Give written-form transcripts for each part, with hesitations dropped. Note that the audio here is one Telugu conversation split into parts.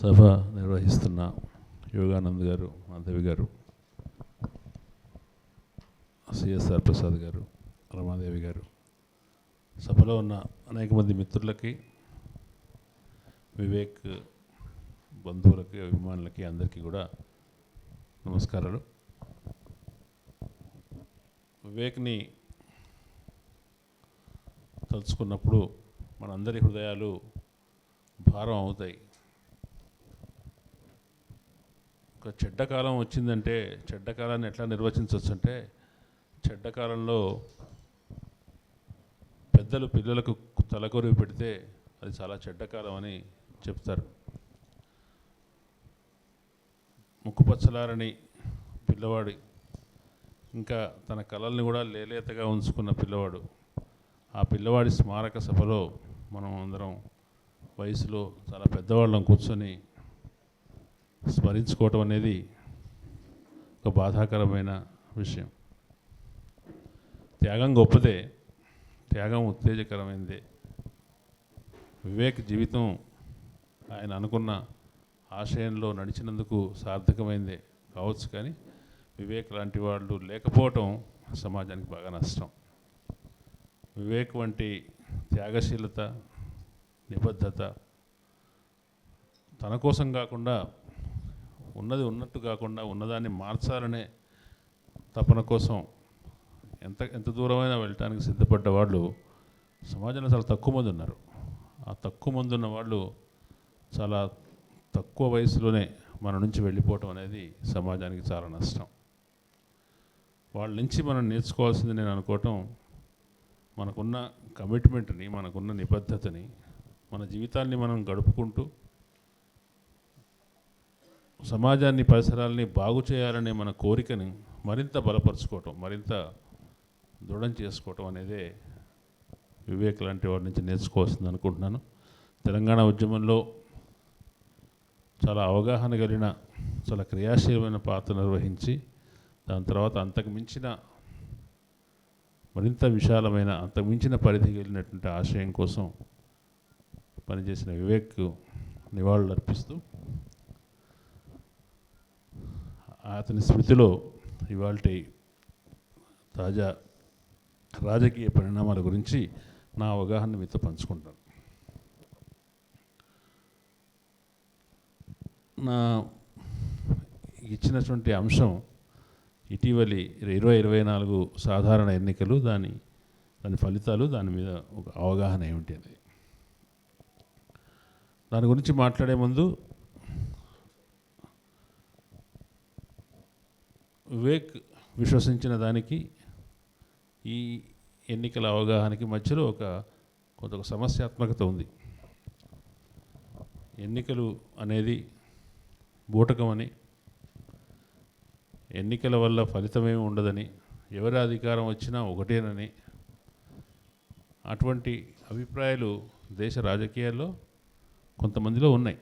సభ నిర్వహిస్తున్న యోగానంద్ గారు, మాధవి గారు, సిఎస్ఆర్ ప్రసాద్ గారు, రమాదేవి గారు, సభలో ఉన్న అనేక మంది మిత్రులకి, వివేక్ బంధువులకి, అభిమానులకి అందరికీ కూడా నమస్కారాలు. వివేక్ని తలుచుకున్నప్పుడు మనందరి హృదయాలు భారం అవుతాయి. ఒక చెడ్డకాలం వచ్చిందంటే చెడ్డకాలాన్ని ఎట్లా నిర్వచించవచ్చు అంటే, చెడ్డకాలంలో పెద్దలు పిల్లలకు తలకొరివి పెడితే అది చాలా చెడ్డకాలం అని చెప్తారు. ముక్కుపచ్చలారని పిల్లవాడి, ఇంకా తన కళల్ని కూడా లేలేతగా ఉంచుకున్న పిల్లవాడు, ఆ పిల్లవాడి స్మారక సభలో మనం అందరం వయసులో చాలా పెద్దవాళ్ళం కూర్చొని స్మరించుకోవటం అనేది ఒక బాధాకరమైన విషయం. త్యాగం గొప్పదే, త్యాగం ఉత్తేజకరమైనదే. వివేక్ జీవితం ఆయన అనుకున్న ఆశయంలో నడిచినందుకు సార్థకమైందే కావచ్చు, కానీ వివేక్ లాంటి వాళ్ళు లేకపోవటం సమాజానికి బాగా నష్టం. వివేక్ వంటి త్యాగశీలత, నిబద్ధత, తన కోసం కాకుండా, ఉన్నది ఉన్నట్టు కాకుండా ఉన్నదాన్ని మార్చాలనే తపన కోసం ఎంత దూరమైనా వెళ్ళటానికి సిద్ధపడ్డ వాళ్ళు సమాజంలో చాలా తక్కువ మంది ఉన్నారు. ఆ తక్కువ మంది ఉన్న వాళ్ళు చాలా తక్కువ వయసులోనే మన నుంచి వెళ్ళిపోవటం అనేది సమాజానికి చాలా నష్టం. వాళ్ళ నుంచి మనం నేర్చుకోవాల్సింది నేను అనుకోవటం, మనకున్న కమిట్మెంట్ని, మనకున్న నిబద్ధతని, మన జీవితాన్ని మనం గడుపుకుంటూ సమాజాన్ని, పరిసరాలని బాగు చేయాలనే మన కోరికని మరింత బలపరుచుకోవటం, మరింత దృఢం చేసుకోవటం అనేదే వివేక్ లాంటి వాడి నుంచి నేర్చుకోవాల్సింది అనుకుంటున్నాను. తెలంగాణ ఉద్యమంలో చాలా అవగాహన కలిగిన, చాలా క్రియాశీలమైన పాత్ర నిర్వహించి, దాని తర్వాత అంతకు మించిన, మరింత విశాలమైన, అంతకు మించిన పరిధి కలిగినటువంటి ఆశయం కోసం పనిచేసిన వివేక్ నివాళులు అర్పిస్తూ, అతని స్మృతిలో ఇవాల్టి తాజా రాజకీయ పరిణామాల గురించి నా అవగాహన మీతో పంచుకుంటాను. నా ఇచ్చినటువంటి అంశం ఇటీవలి 2024 సాధారణ ఎన్నికలు, దాని ఫలితాలు, దాని మీద ఒక అవగాహన ఏమిటి అనేది. దాని గురించి మాట్లాడే ముందు వివేక్ విశ్వసించిన దానికి ఈ ఎన్నికల అవగాహనకి మధ్యలో కొంత సమస్యాత్మకత ఉంది. ఎన్నికలు అనేది బూటకమని, ఎన్నికల వల్ల ఫలితమేమి ఉండదని, ఎవరి అధికారం వచ్చినా ఒకటేనని, అటువంటి అభిప్రాయాలు దేశ రాజకీయాల్లో కొంతమందిలో ఉన్నాయి.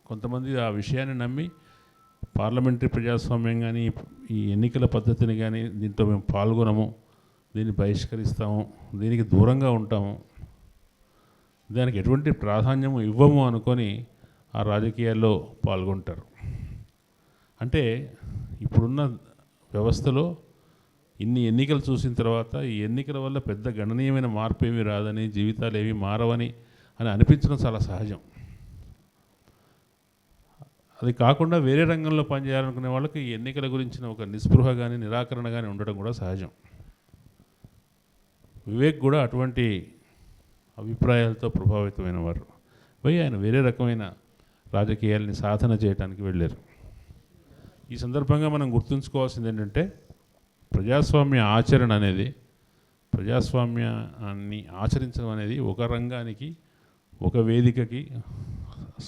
కొంతమంది ఆ విషయాన్ని నమ్మి పార్లమెంటరీ ప్రజాస్వామ్యం కానీ, ఈ ఎన్నికల పద్ధతిని కానీ, దీంట్లో మేము పాల్గొనము, దీన్ని బహిష్కరిస్తాము, దీనికి దూరంగా ఉంటాము, దానికి ఎటువంటి ప్రాధాన్యము ఇవ్వము అనుకొని ఆ రాజకీయాల్లో పాల్గొంటారు. అంటే ఇప్పుడున్న వ్యవస్థలో ఇన్ని ఎన్నికలు చూసిన తర్వాత ఈ ఎన్నికల వల్ల పెద్ద గణనీయమైన మార్పు ఏమీ రాదని, జీవితాలు ఏమీ మారవని అని అనిపించడం చాలా సహజం. అది కాకుండా వేరే రంగంలో పనిచేయాలనుకునే వాళ్ళకి ఈ ఎన్నికల గురించిన ఒక నిస్పృహ కానీ, నిరాకరణ కానీ ఉండడం కూడా సహజం. వివేక్ కూడా అటువంటి అభిప్రాయాలతో ప్రభావితమైన వారు. ఆయన వేరే రకమైన రాజకీయాల్ని సాధన చేయడానికి వెళ్ళారు. ఈ సందర్భంగా మనం గుర్తుంచుకోవాల్సింది ఏంటంటే, ప్రజాస్వామ్య ఆచరణ అనేది, ప్రజాస్వామ్యాన్ని ఆచరించడం అనేది ఒక రంగానికి, ఒక వేదికకి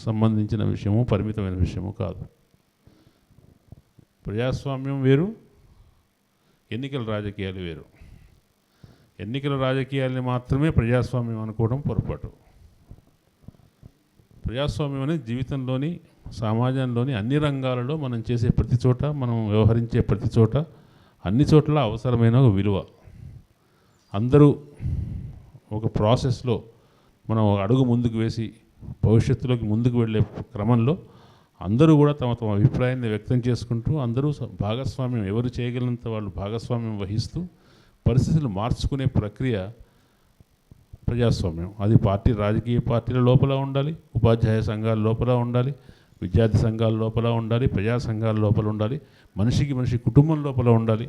సంబంధించిన విషయము, పరిమితమైన విషయము కాదు. ప్రజాస్వామ్యం వేరు, ఎన్నికల రాజకీయాలు వేరు. ఎన్నికల రాజకీయాల్ని మాత్రమే ప్రజాస్వామ్యం అనుకోవడం పొరపాటు. ప్రజాస్వామ్యం అనేది జీవితంలోని, సమాజంలోని అన్ని రంగాలలో మనం చేసే ప్రతి చోట, మనం వ్యవహరించే ప్రతి చోట, అన్ని చోట్ల అవసరమైన ఒక విలువ. అందరూ ఒక ప్రాసెస్లో మనం ఒక అడుగు ముందుకు వేసి భవిష్యత్తులోకి ముందుకు వెళ్ళే క్రమంలో అందరూ కూడా తమ తమ అభిప్రాయాన్ని వ్యక్తం చేసుకుంటూ అందరూ భాగస్వామ్యం ఎవరు చేయగలిగినంత వాళ్ళు భాగస్వామ్యం వహిస్తూ పరిస్థితులు మార్చుకునే ప్రక్రియ ప్రజాస్వామ్యం. అది రాజకీయ పార్టీల లోపల ఉండాలి, ఉపాధ్యాయ సంఘాల లోపల ఉండాలి, విద్యార్థి సంఘాల లోపల ఉండాలి, ప్రజా సంఘాల లోపల ఉండాలి, మనిషి కుటుంబం లోపల ఉండాలి,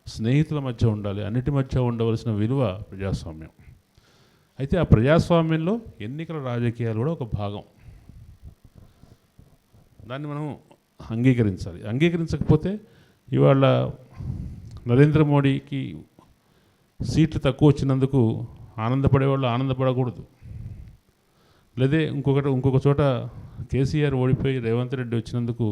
స్నేహితుల మధ్య ఉండాలి, అన్నిటి మధ్య ఉండవలసిన విలువ ప్రజాస్వామ్యం. అయితే ఆ ప్రజాస్వామ్యంలో ఎన్నికల రాజకీయాలు కూడా ఒక భాగం. దాన్ని మనం అంగీకరించాలి. అంగీకరించకపోతే ఇవాళ నరేంద్ర మోడీకి సీట్లు తక్కువ వచ్చినందుకు ఆనందపడేవాళ్ళు ఆనందపడకూడదు. లేదే ఇంకొక చోట కేసీఆర్ ఓడిపోయి రేవంత్ రెడ్డి వచ్చినందుకు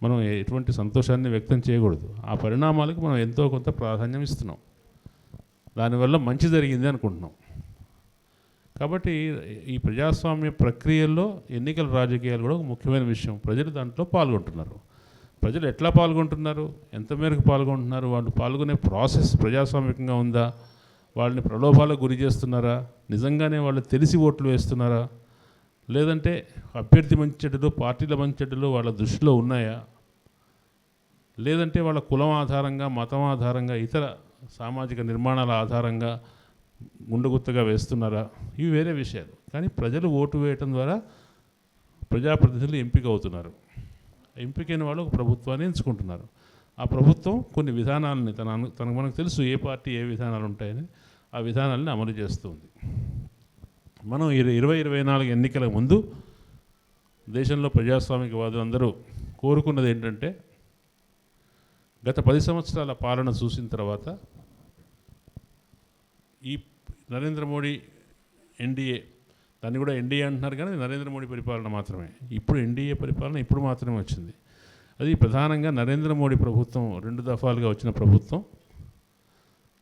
మనం ఎటువంటి సంతోషాన్ని వ్యక్తం చేయకూడదు. ఆ పరిణామాలకు మనం ఎంతో కొంత ప్రాధాన్యం ఇస్తున్నాం, దానివల్ల మంచి జరిగింది అనుకుంటున్నాం. కాబట్టి ఈ ప్రజాస్వామ్య ప్రక్రియల్లో ఎన్నికల రాజకీయాలు కూడా ఒక ముఖ్యమైన విషయం. ప్రజలు దాంట్లో పాల్గొంటున్నారు. ప్రజలు ఎట్లా పాల్గొంటున్నారు, ఎంత మేరకు పాల్గొంటున్నారు, వాళ్ళు పాల్గొనే ప్రాసెస్ ప్రజాస్వామికంగా ఉందా, వాళ్ళని ప్రలోభాలకు గురి చేస్తున్నారా, నిజంగానే వాళ్ళు తెలిసి ఓట్లు వేస్తున్నారా, లేదంటే అభ్యర్థి మంచి చెడ్డలు పార్టీల మంచి చెడ్డలు వాళ్ళ దృష్టిలో ఉన్నాయా, లేదంటే వాళ్ళ కులం ఆధారంగా మతం ఆధారంగా ఇతర సామాజిక నిర్మాణాల ఆధారంగా గుండెగుత్తగా వేస్తున్నారా, ఇవి వేరే విషయాలు. కానీ ప్రజలు ఓటు వేయటం ద్వారా ప్రజాప్రతినిధులు ఎంపిక అవుతున్నారు. ఎంపికైన వాళ్ళు ఒక ప్రభుత్వాన్ని ఎంచుకుంటున్నారు. ఆ ప్రభుత్వం కొన్ని విధానాలని తనకు మనకు తెలుసు ఏ పార్టీ ఏ విధానాలు ఉంటాయని ఆ విధానాలని అమలు చేస్తుంది. మనం 2024 ఎన్నికల ముందు దేశంలో ప్రజాస్వామికవాదులు అందరూ కోరుకున్నది ఏంటంటే, గత 10 సంవత్సరాల పాలన చూసిన తర్వాత ఈ నరేంద్ర మోడీ ఎన్డీఏ, దాన్ని కూడా ఎన్డీఏ అంటున్నారు కానీ నరేంద్ర మోడీ పరిపాలన మాత్రమే, ఇప్పుడు ఎన్డీఏ పరిపాలన ఇప్పుడు మాత్రమే వచ్చింది. అది ప్రధానంగా నరేంద్ర మోడీ ప్రభుత్వం 2 దఫాలుగా వచ్చిన ప్రభుత్వం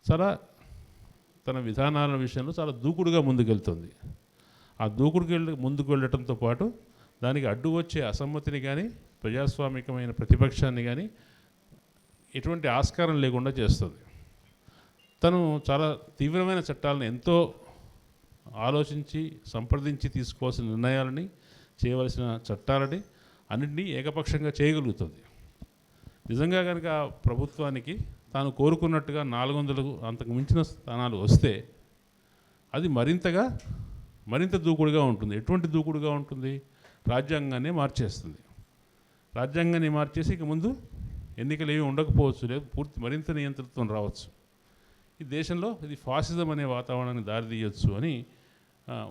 చాలా తన విధానాల విషయంలో చాలా దూకుడుగా ముందుకెళ్తుంది. ఆ ముందుకు వెళ్ళటంతో పాటు దానికి అడ్డు వచ్చే అసమ్మతిని కానీ ప్రజాస్వామికమైన ప్రతిపక్షాన్ని కానీ ఎటువంటి ఆస్కారం లేకుండా చేస్తుంది. తను చాలా తీవ్రమైన చట్టాలను ఎంతో ఆలోచించి సంప్రదించి తీసుకోవాల్సిన నిర్ణయాలని చేయవలసిన చట్టాలని అన్నింటినీ ఏకపక్షంగా చేయగలుగుతుంది. నిజంగా కనుక ప్రభుత్వానికి తాను కోరుకున్నట్టుగా 400 అంతకు మించిన స్థానాలు వస్తే అది మరింత దూకుడుగా ఉంటుంది. ఎటువంటి దూకుడుగా ఉంటుంది? రాజ్యాంగాన్ని మార్చేస్తుంది. రాజ్యాంగాన్ని మార్చేసి ఇక ముందు ఎన్నికలు ఏమి ఉండకపోవచ్చు, లేదు పూర్తి మరింత నియంతృత్వం రావచ్చు. ఈ దేశంలో ఇది ఫాసిజం అనే వాతావరణాన్ని దారితీయొచ్చు అని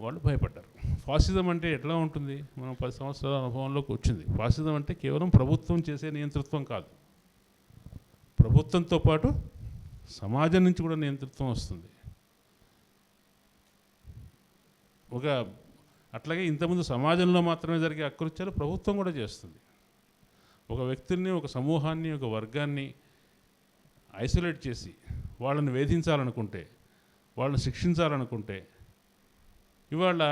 వాళ్ళు భయపడ్డారు. ఫాసిజం అంటే ఎట్లా ఉంటుంది? మనం 10 సంవత్సరాల అనుభవంలోకి వచ్చింది. ఫాసిజం అంటే కేవలం ప్రభుత్వం చేసే నియంతృత్వం కాదు, ప్రభుత్వంతో పాటు సమాజం నుంచి కూడా నియంతృత్వం వస్తుంది. అట్లాగే ఇంతకుముందు సమాజంలో మాత్రమే జరిగే అకృత్యాలు ప్రభుత్వం కూడా చేస్తుంది. ఒక వ్యక్తుల్ని, ఒక సమూహాన్ని, ఒక వర్గాన్ని ఐసోలేట్ చేసి వాళ్ళని వేధించాలనుకుంటే, వాళ్ళని శిక్షించాలనుకుంటే, ఇవాళ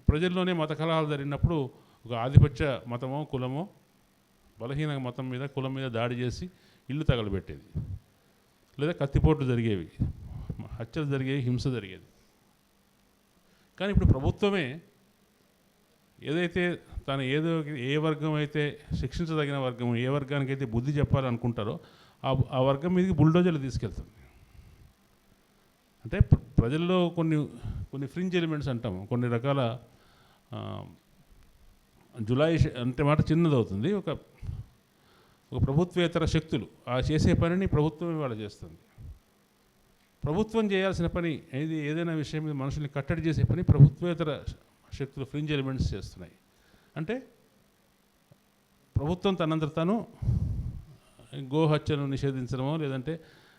ప్రజల్లోనే మత కలహాలు జరిగినప్పుడు ఒక ఆధిపత్య మతమో కులమో బలహీన మతం మీద కులం మీద దాడి చేసి ఇల్లు తగలబెట్టేది, లేదా కత్తిపోట్లు జరిగేవి, హత్యలు జరిగేవి, హింస జరిగేది. కానీ ఇప్పుడు ప్రభుత్వమే ఏదైతే తను ఏ వర్గం అయితే శిక్షించదగిన వర్గం, ఏ వర్గానికైతే బుద్ధి చెప్పాలనుకుంటారో ఆ వర్గం మీదకి బుల్డోజర్లు తీసుకెళ్తుంది. అంటే ప్రజల్లో కొన్ని ఫ్రింజ్ ఎలిమెంట్స్ అంటాము, కొన్ని రకాల జులాయి అంటే మాట చిన్నదవుతుంది. ఒక ప్రభుత్వేతర శక్తులు ఆ చేసే పనిని ప్రభుత్వం ఇవాళ చేస్తుంది. ప్రభుత్వం చేయాల్సిన పని ఏదైనా విషయం మీద మనుషుల్ని కట్టడి చేసే పని ప్రభుత్వేతర శక్తులు, ఫ్రింజ్ ఎలిమెంట్స్ చేస్తున్నాయి. అంటే ప్రభుత్వం తనంతట తాను గోహత్యను నిషేధించడమో, లేదంటే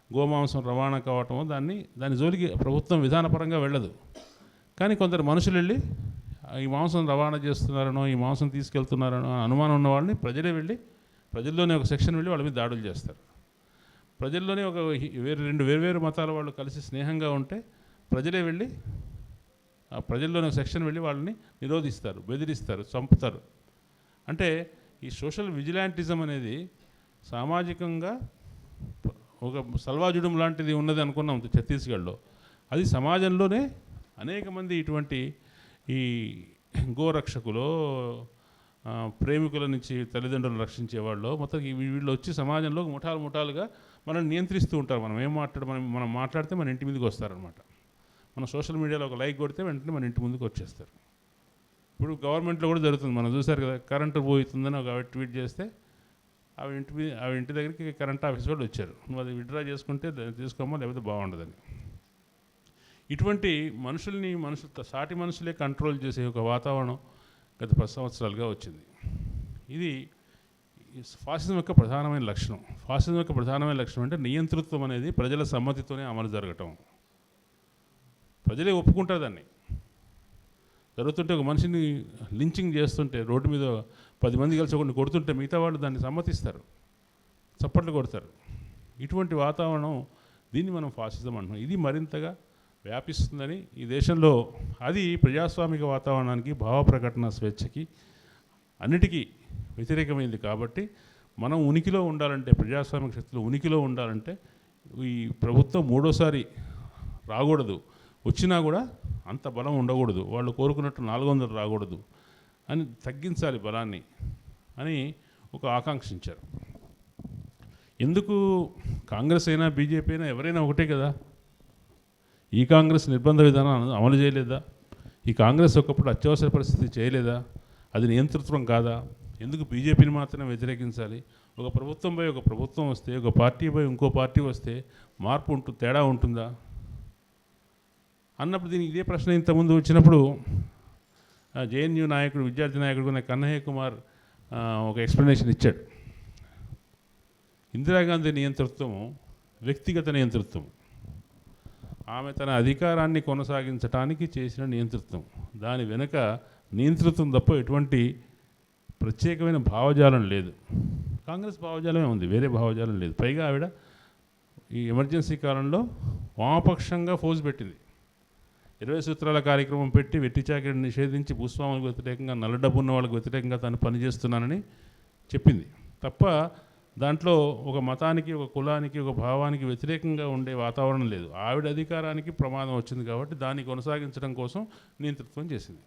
గోమాంసం రవాణా కావటమో దాని జోలికి ప్రభుత్వం విధానపరంగా వెళ్ళదు. కానీ కొందరు మనుషులు వెళ్ళి ఈ మాంసం రవాణా చేస్తున్నారనో, ఈ మాంసం తీసుకెళ్తున్నారనో అనుమానం ఉన్న వాళ్ళని ప్రజల్లోనే ఒక సెక్షన్ వెళ్ళి వాళ్ళ మీద దాడులు చేస్తారు. ప్రజల్లోనే రెండు వేరు మతాల వాళ్ళు కలిసి స్నేహంగా ఉంటే ప్రజలే వెళ్ళి ఆ ప్రజల్లోనే ఒక సెక్షన్ వెళ్ళి వాళ్ళని నిరోధిస్తారు, బెదిరిస్తారు, చంపుతారు. అంటే ఈ సోషల్ విజిలాంటిజం అనేది సామాజికంగా ఒక సల్వాజుడం లాంటిది ఉన్నది అనుకున్నాం ఛత్తీస్గఢ్లో. అది సమాజంలోనే అనేక మంది ఇటువంటి ఈ గోరక్షకులో ప్రేమికుల నుంచి తల్లిదండ్రులను రక్షించేవాళ్ళు మొత్తం వీళ్ళు వచ్చి సమాజంలో ముఠాలుగా మనం నియంత్రిస్తూ ఉంటారు. మనం మాట్లాడితే మన ఇంటి మీదకి వస్తారనమాట. మనం సోషల్ మీడియాలో ఒక లైక్ కొడితే వెంటనే మన ఇంటి ముందుకు వచ్చేస్తారు. ఇప్పుడు గవర్నమెంట్లో కూడా జరుగుతుంది, మనం చూసారు కదా, కరెంటు పోతుందని ఒక ట్వీట్ చేస్తే ఆ ఇంటి దగ్గరికి కరెంట్ ఆఫీస్ వాళ్ళు వచ్చారు, నువ్వు అది విత్డ్రా చేసుకుంటే తీసుకోమో లేకపోతే బాగుండదని. ఇటువంటి సాటి మనుషులే కంట్రోల్ చేసే ఒక వాతావరణం గత 10 సంవత్సరాలుగా వచ్చింది. ఇది ఫాసిజం యొక్క ప్రధానమైన లక్షణం. ఫాసిజం యొక్క ప్రధానమైన లక్షణం అంటే నియంతృత్వం అనేది ప్రజల సమ్మతితోనే అమలు జరగటం. ప్రజలే ఒప్పుకుంటారు దాన్ని. జరుగుతుంటే ఒక మనిషిని లించింగ్ చేస్తుంటే రోడ్డు మీద 10 మంది కలిసి ఒకరిని కొడుతుంటే మిగతా వాళ్ళు దాన్ని సమ్మతిస్తారు, చప్పట్లు కొడతారు. ఇటువంటి వాతావరణం, దీన్ని మనం ఫాసిజం అంటున్నాం. ఇది మరింతగా వ్యాపిస్తుందని ఈ దేశంలో, అది ప్రజాస్వామిక వాతావరణానికి, భావ ప్రకటన స్వేచ్ఛకి, అన్నిటికీ వ్యతిరేకమైంది. కాబట్టి మనం ఉనికిలో ఉండాలంటే, ప్రజాస్వామిక శక్తులు ఉనికిలో ఉండాలంటే ఈ ప్రభుత్వం మూడోసారి రాకూడదు, వచ్చినా కూడా అంత బలం ఉండకూడదు, వాళ్ళు కోరుకున్నట్టు 400 రాకూడదు అని తగ్గించాలి బలాన్ని అని ఒక ఆకాంక్షించారు. ఎందుకు కాంగ్రెస్ అయినా బీజేపీ అయినా ఎవరైనా ఒకటే కదా. ఈ కాంగ్రెస్ నిర్బంధ విధానం అమలు చేయలేదా? ఈ కాంగ్రెస్ ఒకప్పుడు అత్యవసర పరిస్థితి చేయలేదా? అది నియంతృత్వం కాదా? ఎందుకు బీజేపీని మాత్రమే వ్యతిరేకించాలి? ఒక ప్రభుత్వంపై ఒక ప్రభుత్వం వస్తే, ఒక పార్టీపై ఇంకో పార్టీ వస్తే తేడా ఉంటుందా అన్నప్పుడు దీనికి ఇదే ప్రశ్న ఇంతకుముందు వచ్చినప్పుడు జేఎన్యూ నాయకుడు, విద్యార్థి నాయకుడు కన్నయ్య కుమార్ ఒక ఎక్స్ప్లెనేషన్ ఇచ్చాడు. ఇందిరాగాంధీ నియంతృత్వం వ్యక్తిగత నియంతృత్వం, ఆమె తన అధికారాన్ని కొనసాగించడానికి చేసిన నియంతృత్వం. దాని వెనుక నియంతృత్వం తప్ప ఎటువంటి ప్రత్యేకమైన భావజాలం లేదు. కాంగ్రెస్ భావజాలమే ఉంది, వేరే భావజాలం లేదు. పైగా ఆవిడ ఈ ఎమర్జెన్సీ కాలంలో వామపక్షంగా ఫోజు పెట్టింది. 20 సూత్రాల కార్యక్రమం పెట్టి వెట్టి చాకిరిని నిషేధించి భూస్వాములకు వ్యతిరేకంగా, నల్ల డబ్బు ఉన్న వాళ్ళకు వ్యతిరేకంగా తాను పనిచేస్తున్నానని చెప్పింది తప్ప దాంట్లో ఒక మతానికి, ఒక కులానికి, ఒక భావానికి వ్యతిరేకంగా ఉండే వాతావరణం లేదు. ఆవిడ అధికారానికి ప్రమాదం వచ్చింది కాబట్టి దాన్ని కొనసాగించడం కోసం నియంతృత్వం చేసింది.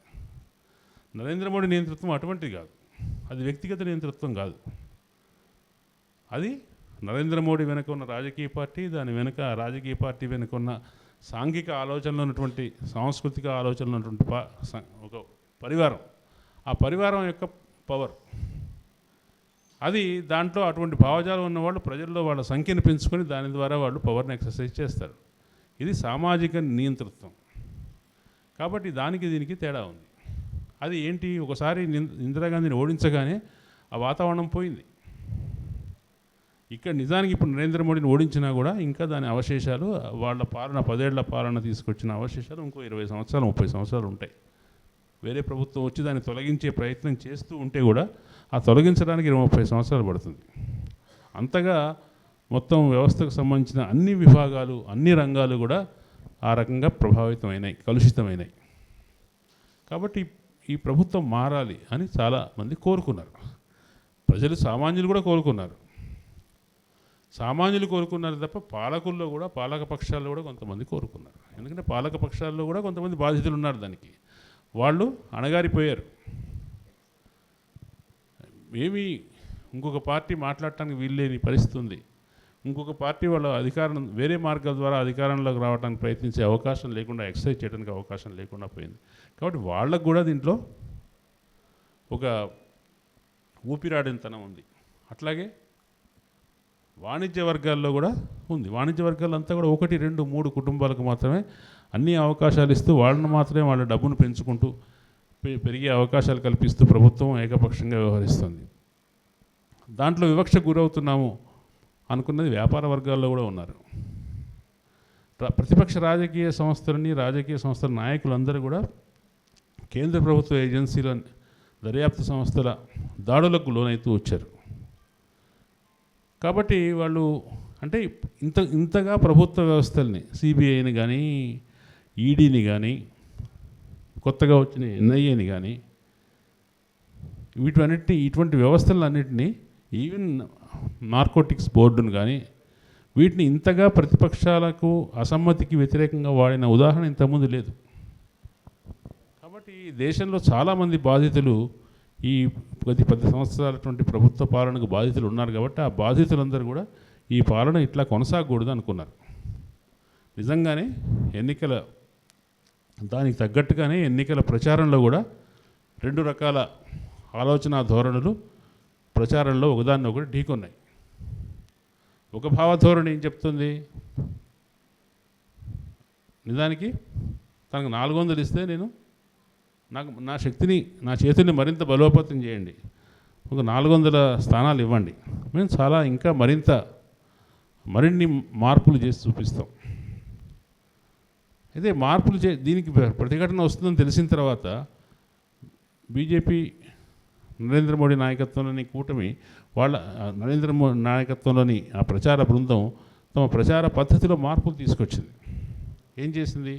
నరేంద్ర మోడీ నియంతృత్వం అటువంటిది కాదు, అది వ్యక్తిగత నియంతృత్వం కాదు. అది నరేంద్ర మోడీ వెనుక ఉన్న రాజకీయ పార్టీ, దాని వెనుక రాజకీయ పార్టీ వెనుక ఉన్న సాంఘిక ఆలోచనలు ఉన్నటువంటి, సాంస్కృతిక ఆలోచనలు ఉన్నటువంటి ఒక పరివారం, ఆ పరివారం యొక్క పవర్ అది. దాంట్లో అటువంటి భావజాలం ఉన్నవాళ్ళు ప్రజల్లో వాళ్ళ సంఖ్యను పెంచుకొని దాని ద్వారా వాళ్ళు పవర్ని ఎక్సర్సైజ్ చేస్తారు. ఇది సామాజిక నియంతృత్వం. కాబట్టి దీనికి తేడా ఉంది. అది ఏంటి? ఒకసారి ఇందిరాగాంధీని ఓడించగానే ఆ వాతావరణం పోయింది. ఇక్కడ నిజానికి ఇప్పుడు నరేంద్ర మోడీని ఓడించినా కూడా ఇంకా దాని అవశేషాలు, వాళ్ళ పాలన 10 ఏళ్ల పాలన తీసుకొచ్చిన అవశేషాలు ఇంకో 20 సంవత్సరాలు 30 సంవత్సరాలు ఉంటాయి. వేరే ప్రభుత్వం వచ్చి దాన్ని తొలగించే ప్రయత్నం చేస్తూ ఉంటే కూడా ఆ తొలగించడానికి 20-30 సంవత్సరాలు పడుతుంది. అంతగా మొత్తం వ్యవస్థకు సంబంధించిన అన్ని విభాగాలు, అన్ని రంగాలు కూడా ఆ రకంగా ప్రభావితమైనాయి, కలుషితమైనాయి. కాబట్టి ఈ ప్రభుత్వం మారాలి అని చాలామంది కోరుకున్నారు. ప్రజలు, సామాన్యులు కూడా కోరుకున్నారు. సామాన్యులు కోరుకున్నారు తప్ప పాలకుల్లో కూడా, పాలక పక్షాల్లో కూడా కొంతమంది కోరుకున్నారు. ఎందుకంటే పాలక పక్షాల్లో కూడా కొంతమంది బాధితులు ఉన్నారు. దానికి వాళ్ళు అణగారిపోయారు. ఏమీ ఇంకొక పార్టీ మాట్లాడటానికి వీల్లేని పరిస్థితి ఉంది. ఇంకొక పార్టీ వాళ్ళ అధికారం వేరే మార్గాల ద్వారా అధికారంలోకి రావడానికి ప్రయత్నించే అవకాశం లేకుండా, ఎక్సర్సైజ్ చేయడానికి అవకాశం లేకుండా పోయింది. కాబట్టి వాళ్ళకు కూడా దీంట్లో ఒక ఊపిరాడినతనం ఉంది. అట్లాగే వాణిజ్య వర్గాల్లో కూడా ఉంది. వాణిజ్య వర్గాలంతా కూడా 1, 2, 3 కుటుంబాలకు మాత్రమే అన్ని అవకాశాలు ఇస్తూ, వాళ్ళని మాత్రమే వాళ్ళ డబ్బును పెంచుకుంటూ పెరిగే అవకాశాలు కల్పిస్తూ ప్రభుత్వం ఏకపక్షంగా వ్యవహరిస్తుంది. దాంట్లో వివక్షకు గురవుతున్నాము అనుకున్నది వ్యాపార వర్గాల్లో కూడా ఉన్నారు. ప్రతిపక్ష రాజకీయ సంస్థల నాయకులందరూ కూడా కేంద్ర ప్రభుత్వ ఏజెన్సీల, దర్యాప్తు సంస్థల దాడులకు లోనైతూ వచ్చారు. కాబట్టి వాళ్ళు అంటే ఇంతగా ప్రభుత్వ వ్యవస్థల్ని, సిబిఐని కానీ, ఈడీని కానీ, కొత్తగా వచ్చిన ఎన్ఐఏని కానీ, ఇటువంటి వ్యవస్థలన్నింటినీ, ఈవెన్ నార్కోటిక్స్ బోర్డును కానీ, వీటిని ఇంతగా ప్రతిపక్షాలకు అసమ్మతికి వ్యతిరేకంగా వాడిన ఉదాహరణ ఇంతకుముందు లేదు. కాబట్టి దేశంలో చాలామంది బాధితులు ఈ 10 సంవత్సరాలటువంటి ప్రభుత్వ పాలనకు బాధితులు ఉన్నారు కాబట్టి ఆ బాధితులందరూ కూడా ఈ పాలన ఇట్లా కొనసాగకూడదు అనుకున్నారు. నిజంగానే దానికి తగ్గట్టుగానే ఎన్నికల ప్రచారంలో కూడా 2 రకాల ఆలోచన ధోరణులు ప్రచారంలో ఒకదాన్ని ఒకటి ఢీకొన్నాయి. ఒక భావధోరణి ఏం చెప్తుంది, నిజానికి తనకు 400 ఇస్తే నా శక్తిని నా చేతుల్ని మరింత బలోపేతం చేయండి, ఒక 400 స్థానాలు ఇవ్వండి, మేము చాలా ఇంకా మరిన్ని మార్పులు చేసి చూపిస్తాం. అయితే దీనికి ప్రతిఘటన వస్తుందని తెలిసిన తర్వాత బీజేపీ నరేంద్ర మోడీ నాయకత్వంలోని కూటమి నరేంద్ర మోడీ నాయకత్వంలోని ఆ ప్రచార బృందం తమ ప్రచార పద్ధతిలో మార్పులు తీసుకొచ్చింది. ఏం చేసింది,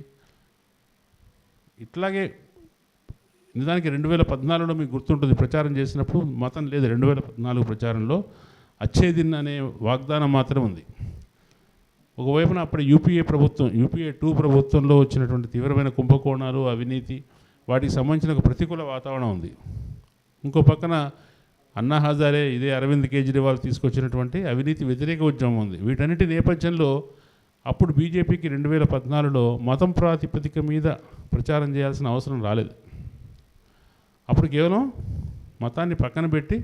ఇట్లాగే నిజానికి 2014లో మీకు గుర్తుంటుంది, ప్రచారం చేసినప్పుడు మతం లేదు. 2014 ప్రచారంలో అచ్చేదిన్ అనే వాగ్దానం మాత్రం ఉంది. ఒకవైపున అప్పుడు యూపీఏ 2 ప్రభుత్వంలో వచ్చినటువంటి తీవ్రమైన కుంభకోణాలు, అవినీతి, వాటికి సంబంధించిన ఒక ప్రతికూల వాతావరణం ఉంది. ఇంకో పక్కన అన్నా హజారే, ఇదే అరవింద్ కేజ్రీవాల్ తీసుకొచ్చినటువంటి అవినీతి వ్యతిరేక ఉద్యమం ఉంది. వీటన్నిటి నేపథ్యంలో అప్పుడు బీజేపీకి 2014లో మతం ప్రాతిపదిక మీద ప్రచారం చేయాల్సిన అవసరం రాలేదు. అప్పుడు కేవలం మతాన్ని పక్కన పెట్టి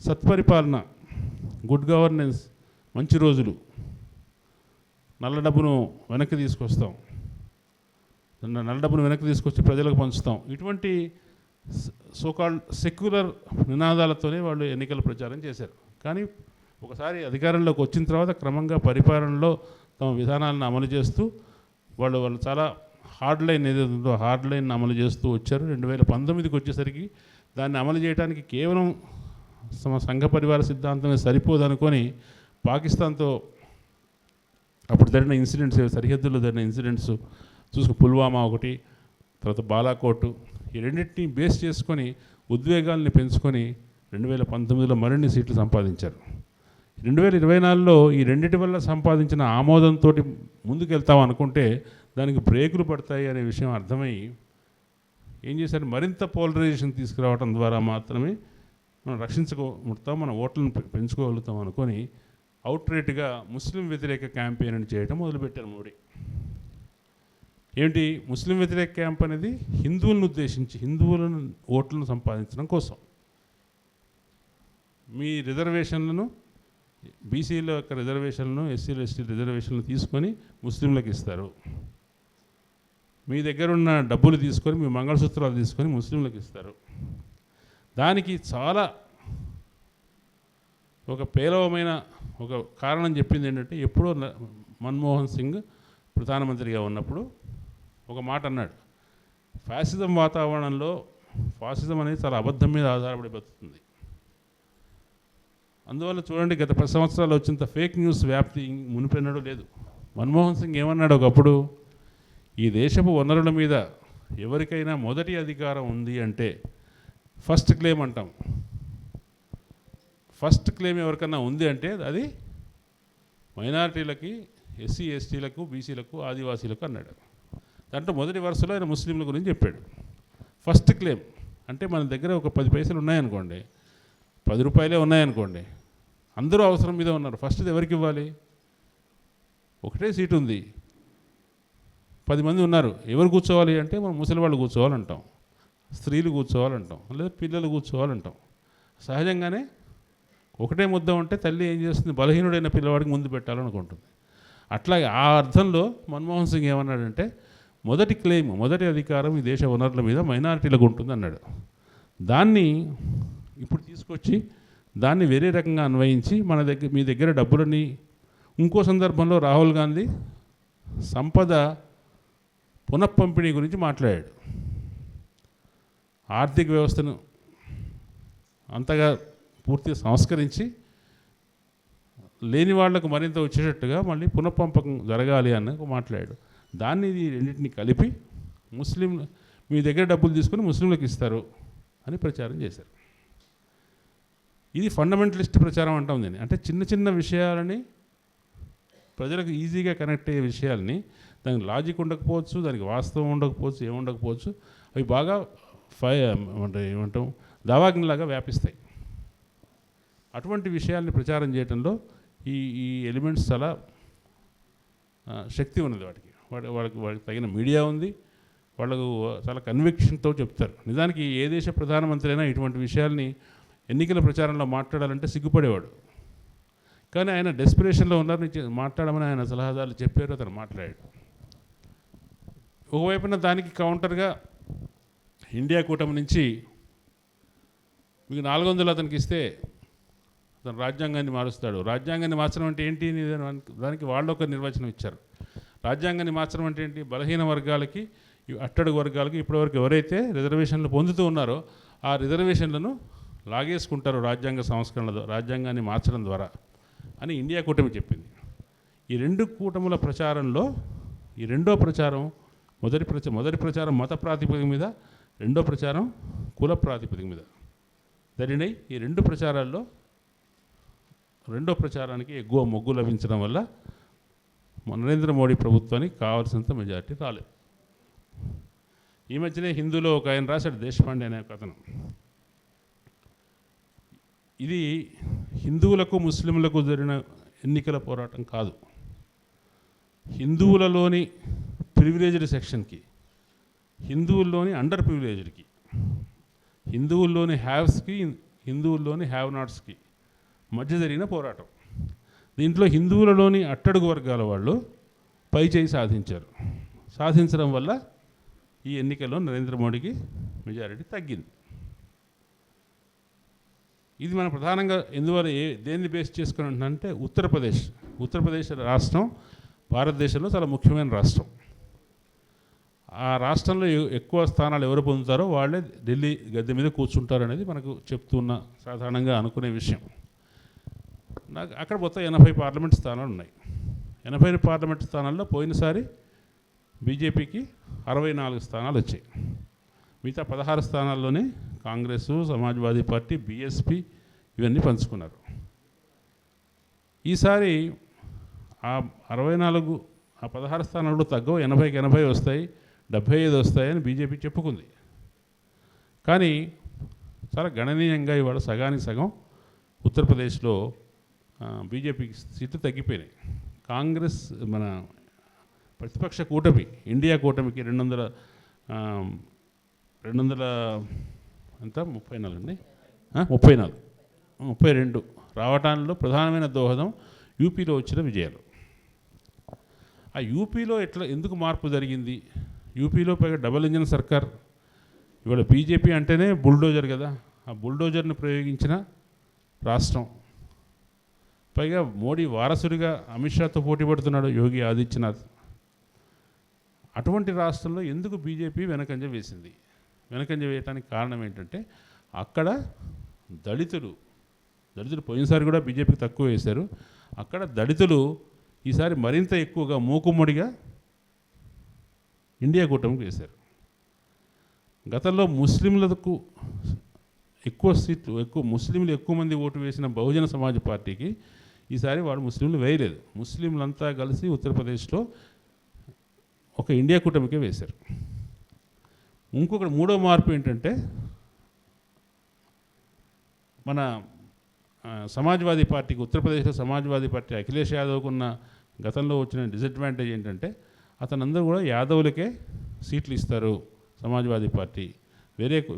సత్పరిపాలన, గుడ్ గవర్నెన్స్, మంచి రోజులు, నల్ల డబ్బును వెనక్కి తీసుకొచ్చి ప్రజలకు పంచుతాం, ఇటువంటి సోకాల్డ్ సెక్యులర్ నినాదాలతోనే వాళ్ళు ఎన్నికల ప్రచారం చేశారు. కానీ ఒకసారి అధికారంలోకి వచ్చిన తర్వాత క్రమంగా పరిపాలనలో తమ విధానాలను అమలు చేస్తూ వాళ్ళు చాలా హార్డ్ లైన్ అమలు చేస్తూ వచ్చారు. 2019కి వచ్చేసరికి దాన్ని అమలు చేయడానికి కేవలం సంఘ పరివార సిద్ధాంతమే సరిపోదనుకొని పాకిస్తాన్తో అప్పుడు జరిగిన ఇన్సిడెంట్స్, సరిహద్దుల్లో జరిగిన ఇన్సిడెంట్స్ పుల్వామా ఒకటి, తర్వాత బాలాకోట్, ఈ రెండింటిని బేస్ చేసుకొని ఉద్వేగాల్ని పెంచుకొని 2019లో మరిన్ని సీట్లు సంపాదించారు. 2024లో ఈ రెండింటి వల్ల సంపాదించిన ఆమోదంతో ముందుకెళ్తాం అనుకుంటే దానికి బ్రేకులు పడతాయి అనే విషయం అర్థమై ఏం చేశారు, మరింత పోలరైజేషన్ తీసుకురావడం ద్వారా మాత్రమే మనం రక్షించుకోగలుగుతాం, మన ఓట్లను పెంచుకోగలుగుతాం అనుకొని అవుట్రేట్గా ముస్లిం వ్యతిరేక క్యాంపెయిన్ చేయడం మొదలుపెట్టారు మోడీ. ఏమిటి ముస్లిం వ్యతిరేక క్యాంప్ అనేది, హిందువులను ఉద్దేశించి హిందువులను ఓట్లను సంపాదించడం కోసం. మీ రిజర్వేషన్లను, బీసీల యొక్క రిజర్వేషన్లను, ఎస్సీలు ఎస్టీ రిజర్వేషన్లు తీసుకొని ముస్లింలకు ఇస్తారు. మీ దగ్గర ఉన్న డబ్బులు తీసుకొని, మీ మంగళసూత్రాలు తీసుకొని ముస్లింలకు ఇస్తారు. దానికి చాలా ఒక పేలవమైన ఒక కారణం చెప్పింది ఏంటంటే, ఎప్పుడో మన్మోహన్ సింగ్ ప్రధానమంత్రిగా ఉన్నప్పుడు ఒక మాట అన్నాడు, ఫ్యాసిజం వాతావరణంలో ఫాసిజం అనేది చాలా అబద్ధం మీద ఆధారపడి బతుకుతుంది. అందువల్ల చూడండి, గత 10 సంవత్సరాలు వచ్చినంత ఫేక్ న్యూస్ వ్యాప్తి మునిపెన్నడూ లేదు. మన్మోహన్ సింగ్ ఏమన్నాడు ఒకప్పుడు, ఈ దేశపు వనరుల మీద ఎవరికైనా మొదటి అధికారం ఉంది అంటే ఫస్ట్ క్లెయిమ్ అంటాం. ఫస్ట్ క్లెయిమ్ ఎవరికన్నా ఉంది అంటే అది మైనారిటీలకి, ఎస్సీ ఎస్టీలకు, బీసీలకు, ఆదివాసీలకు అన్నాడు. దాంట్లో మొదటి వరుసలో ఆయన ముస్లింల గురించి చెప్పాడు. ఫస్ట్ క్లెయిమ్ అంటే మన దగ్గర ఒక 10 పైసలు ఉన్నాయనుకోండి, 10 రూపాయలే ఉన్నాయనుకోండి, అందరూ అవసరం మీద ఉన్నారు, ఫస్ట్ ఎవరికి ఇవ్వాలి? ఒకటే సీటు ఉంది, 10 మంది ఉన్నారు, ఎవరు కూర్చోవాలి అంటే మనం ముసలి వాళ్ళు కూర్చోవాలంటాం, స్త్రీలు కూర్చోవాలంటాం, లేదా పిల్లలు కూర్చోవాలంటాం. సహజంగానే ఒకటే ముద్ద ఉంటే తల్లి ఏం చేస్తుంది, బలహీనుడైన పిల్లవాడికి ముందు పెట్టాలనుకుంటుంది. అట్లాగే ఆ అర్థంలో మన్మోహన్ సింగ్ ఏమన్నాడంటే, మొదటి క్లెయిమ్, మొదటి అధికారం ఈ దేశ వనరుల మీద మైనారిటీలకు ఉంటుంది అన్నాడు. దాన్ని ఇప్పుడు తీసుకొచ్చి దాన్ని వేరే రకంగా అన్వయించి మీ దగ్గర డబ్బులని, ఇంకో సందర్భంలో రాహుల్ గాంధీ సంపద పునఃపంపిణీ గురించి మాట్లాడాడు. ఆర్థిక వ్యవస్థను అంతగా పూర్తిగా సంస్కరించి లేని వాళ్లకు మరింత వచ్చేటట్టుగా మళ్ళీ పునఃపంపకం జరగాలి అని మాట్లాడాడు. దాన్ని రెండింటిని కలిపి మీ దగ్గర డబ్బులు తీసుకొని ముస్లింలకు ఇస్తారు అని ప్రచారం చేశారు. ఇది ఫండమెంటలిస్ట్ ప్రచారం అంటాం దీన్ని. అంటే చిన్న చిన్న విషయాలని, ప్రజలకు ఈజీగా కనెక్ట్ అయ్యే విషయాల్ని, దానికి లాజిక్ ఉండకపోవచ్చు, దానికి వాస్తవం ఉండకపోవచ్చు, ఏముండకపోవచ్చు, అవి బాగా అంటే ఏమంటాం దావాగ్నిలాగా వ్యాపిస్తాయి. అటువంటి విషయాల్ని ప్రచారం చేయడంలో ఈ ఎలిమెంట్స్ చాలా శక్తి ఉన్నది. వాళ్ళకి తగిన మీడియా ఉంది. వాళ్ళకు చాలా కన్విక్షన్తో చెప్తారు. నిజానికి ఏ దేశ ప్రధానమంత్రి అయినా ఇటువంటి విషయాల్ని ఎన్నికల ప్రచారంలో మాట్లాడాలంటే సిగ్గుపడేవాడు. కానీ ఆయన డెస్పిరేషన్లో ఉన్నారు, మాట్లాడమని ఆయన సలహాదారులు చెప్పారు, అతను మాట్లాడాడు. ఒకవైపున దానికి కౌంటర్గా ఇండియా కూటమి నుంచి మీకు 400 అతనికి ఇస్తే అతను రాజ్యాంగాన్ని మారుస్తాడు. రాజ్యాంగాన్ని మార్చడం అంటే ఏంటి? దానికి వాళ్ళు ఒక నిర్వచనం ఇచ్చారు. రాజ్యాంగాన్ని మార్చడం అంటే ఏంటి? బలహీన వర్గాలకి, అట్టడుగు వర్గాలకి ఇప్పటివరకు ఎవరైతే రిజర్వేషన్లు పొందుతూ ఉన్నారో ఆ రిజర్వేషన్లను లాగేసుకుంటారు రాజ్యాంగ సంస్కరణలో, రాజ్యాంగాన్ని మార్చడం ద్వారా అని ఇండియా కూటమి చెప్పింది. ఈ రెండు కూటముల ప్రచారంలో ఈ రెండో ప్రచారం మొదటి ప్రచారం మత ప్రాతిపదిక మీద, రెండో ప్రచారం కుల ప్రాతిపదిక మీద జరిగినాయి. ఈ రెండు ప్రచారాల్లో రెండో ప్రచారానికి ఎక్కువ మొగ్గు లభించడం వల్ల నరేంద్ర మోడీ ప్రభుత్వానికి కావాల్సినంత మెజారిటీ రాలేదు. ఈ మధ్యనే హిందూలో ఒక ఆయన రాశాడు, దేశపాండే అనే కథనం. ఇది హిందువులకు ముస్లింలకు జరిగిన ఎన్నికల పోరాటం కాదు. హిందువులలోని ప్రివిలేజ్డ్ సెక్షన్కి, హిందువుల్లోని అండర్ ప్రివిలేజ్డ్కి, హిందువుల్లోని హ్యావ్స్కి, హిందువుల్లోని హ్యావ్ నాట్స్కి మధ్య జరిగిన పోరాటం. దీంట్లో హిందువులలోని అట్టడుగు వర్గాల వాళ్ళు పై చేయి సాధించడం వల్ల ఈ ఎన్నికల్లో నరేంద్ర మోడీకి మెజారిటీ తగ్గింది. ఇది మనం ప్రధానంగా ఎందువల్ల దేన్ని బేస్ చేసుకుని ఉంటుందంటే ఉత్తరప్రదేశ్ రాష్ట్రం భారతదేశంలో చాలా ముఖ్యమైన రాష్ట్రం. ఆ రాష్ట్రంలో ఎక్కువ స్థానాలు ఎవరు పొందుతారో వాళ్ళే ఢిల్లీ గద్దె మీద కూర్చుంటారు అనేది మనకు చెప్తున్న సాధారణంగా అనుకునే విషయం. నాకు అక్కడ మొత్తం 80 పార్లమెంట్ స్థానాలు ఉన్నాయి. 80 పార్లమెంట్ స్థానాల్లో పోయినసారి బీజేపీకి 64 స్థానాలు వచ్చాయి. మిగతా 16 స్థానాల్లోనే కాంగ్రెస్, సమాజ్వాదీ పార్టీ, బీఎస్పీ ఇవన్నీ పంచుకున్నారు. ఈసారి ఆ 16 స్థానాలు తగ్గవు, 80కి 80 వస్తాయి, 75 వస్తాయని బీజేపీ చెప్పుకుంది. కానీ చాలా గణనీయంగా ఇవాళ సగానికి సగం ఉత్తరప్రదేశ్లో బీజేపీకి సీట్లు తగ్గిపోయినాయి. కాంగ్రెస్ మన ప్రతిపక్ష కూటమి ఇండియా కూటమికి 200 ఎంత 34 అండి 32 రావటానికి ప్రధానమైన దోహదం యూపీలో వచ్చిన విజయాలు. ఆ యూపీలో ఎందుకు మార్పు జరిగింది? యూపీలో పైగా డబుల్ ఇంజిన్ సర్కార్. ఇవాళ బీజేపీ అంటేనే బుల్డోజర్ కదా, ఆ బుల్డోజర్ని ప్రయోగించిన రాష్ట్రం. పైగా మోడీ వారసుడిగా అమిత్ షాతో పోటీ పడుతున్నాడు యోగి ఆదిత్యనాథ్. అటువంటి రాష్ట్రంలో ఎందుకు బీజేపీ వెనకంజ వేసింది? వెనకంజ వేయటానికి కారణం ఏంటంటే అక్కడ దళితులు పోయినసారి కూడా బీజేపీకి తక్కువ వేశారు. అక్కడ దళితులు ఈసారి మరింత ఎక్కువగా మూకుమ్మడిగా ఇండియా కూటమికి వేశారు. గతంలో ముస్లింలకు ముస్లింలు ఎక్కువ మంది ఓటు వేసిన బహుజన సమాజ్ పార్టీకి ఈసారి వాడు ముస్లింలు వేయలేదు. ముస్లింలంతా కలిసి ఉత్తరప్రదేశ్లో ఒక ఇండియా కూటమికే వేశారు. ఇంకొకటి మూడో మార్పు ఏంటంటే మన సమాజ్వాదీ పార్టీకి, ఉత్తరప్రదేశ్లో సమాజ్వాదీ పార్టీ అఖిలేష్ యాదవ్కు ఉన్న గతంలో వచ్చిన డిసడ్వాంటేజ్ ఏంటంటే అతనందరూ కూడా యాదవులకే సీట్లు ఇస్తారు సమాజ్వాదీ పార్టీ,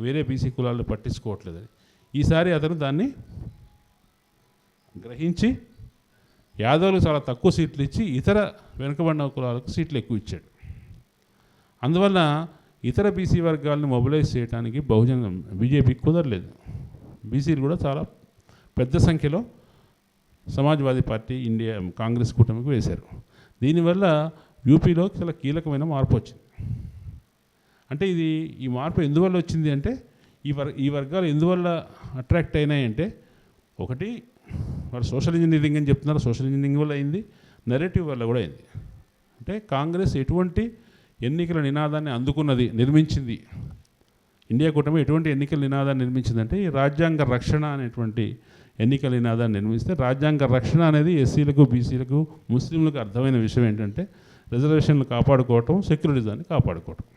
వేరే బీసీ కులాలను పట్టించుకోవట్లేదు. ఈసారి అతను దాన్ని గ్రహించి యాదవులకు చాలా తక్కువ సీట్లు ఇచ్చి ఇతర వెనుకబడిన కులాలకు సీట్లు ఎక్కువ ఇచ్చాడు. అందువల్ల ఇతర బీసీ వర్గాలను మొబిలైజ్ చేయడానికి బీజేపీకి కుదరలేదు. బీసీలు కూడా చాలా పెద్ద సంఖ్యలో సమాజ్వాదీ పార్టీ కాంగ్రెస్ కూటమికి వేశారు. దీనివల్ల యూపీలో చాలా కీలకమైన మార్పు వచ్చింది. అంటే ఈ మార్పు ఎందువల్ల వచ్చింది అంటే ఈ వర్గాలు ఎందువల్ల అట్రాక్ట్ అయినాయంటే, ఒకటి వాళ్ళు సోషల్ ఇంజనీరింగ్ అని చెప్తున్నారు, సోషల్ ఇంజనీరింగ్ వల్ల అయింది, నెరేటివ్ వల్ల కూడా అయింది. అంటే కాంగ్రెస్ ఎటువంటి ఎన్నికల నినాదాన్ని నిర్మించింది, ఇండియా కూటమి ఎటువంటి ఎన్నికల నినాదాన్ని నిర్మించిందంటే ఈ రాజ్యాంగ రక్షణ అనేటువంటి ఎన్నికల నినాదాన్ని నిర్మిస్తే, రాజ్యాంగ రక్షణ అనేది ఎస్సీలకు, బీసీలకు, ముస్లింలకు అర్థమైన విషయం ఏంటంటే రిజర్వేషన్లు కాపాడుకోవటం, సెక్యులరిజాన్ని కాపాడుకోవటం.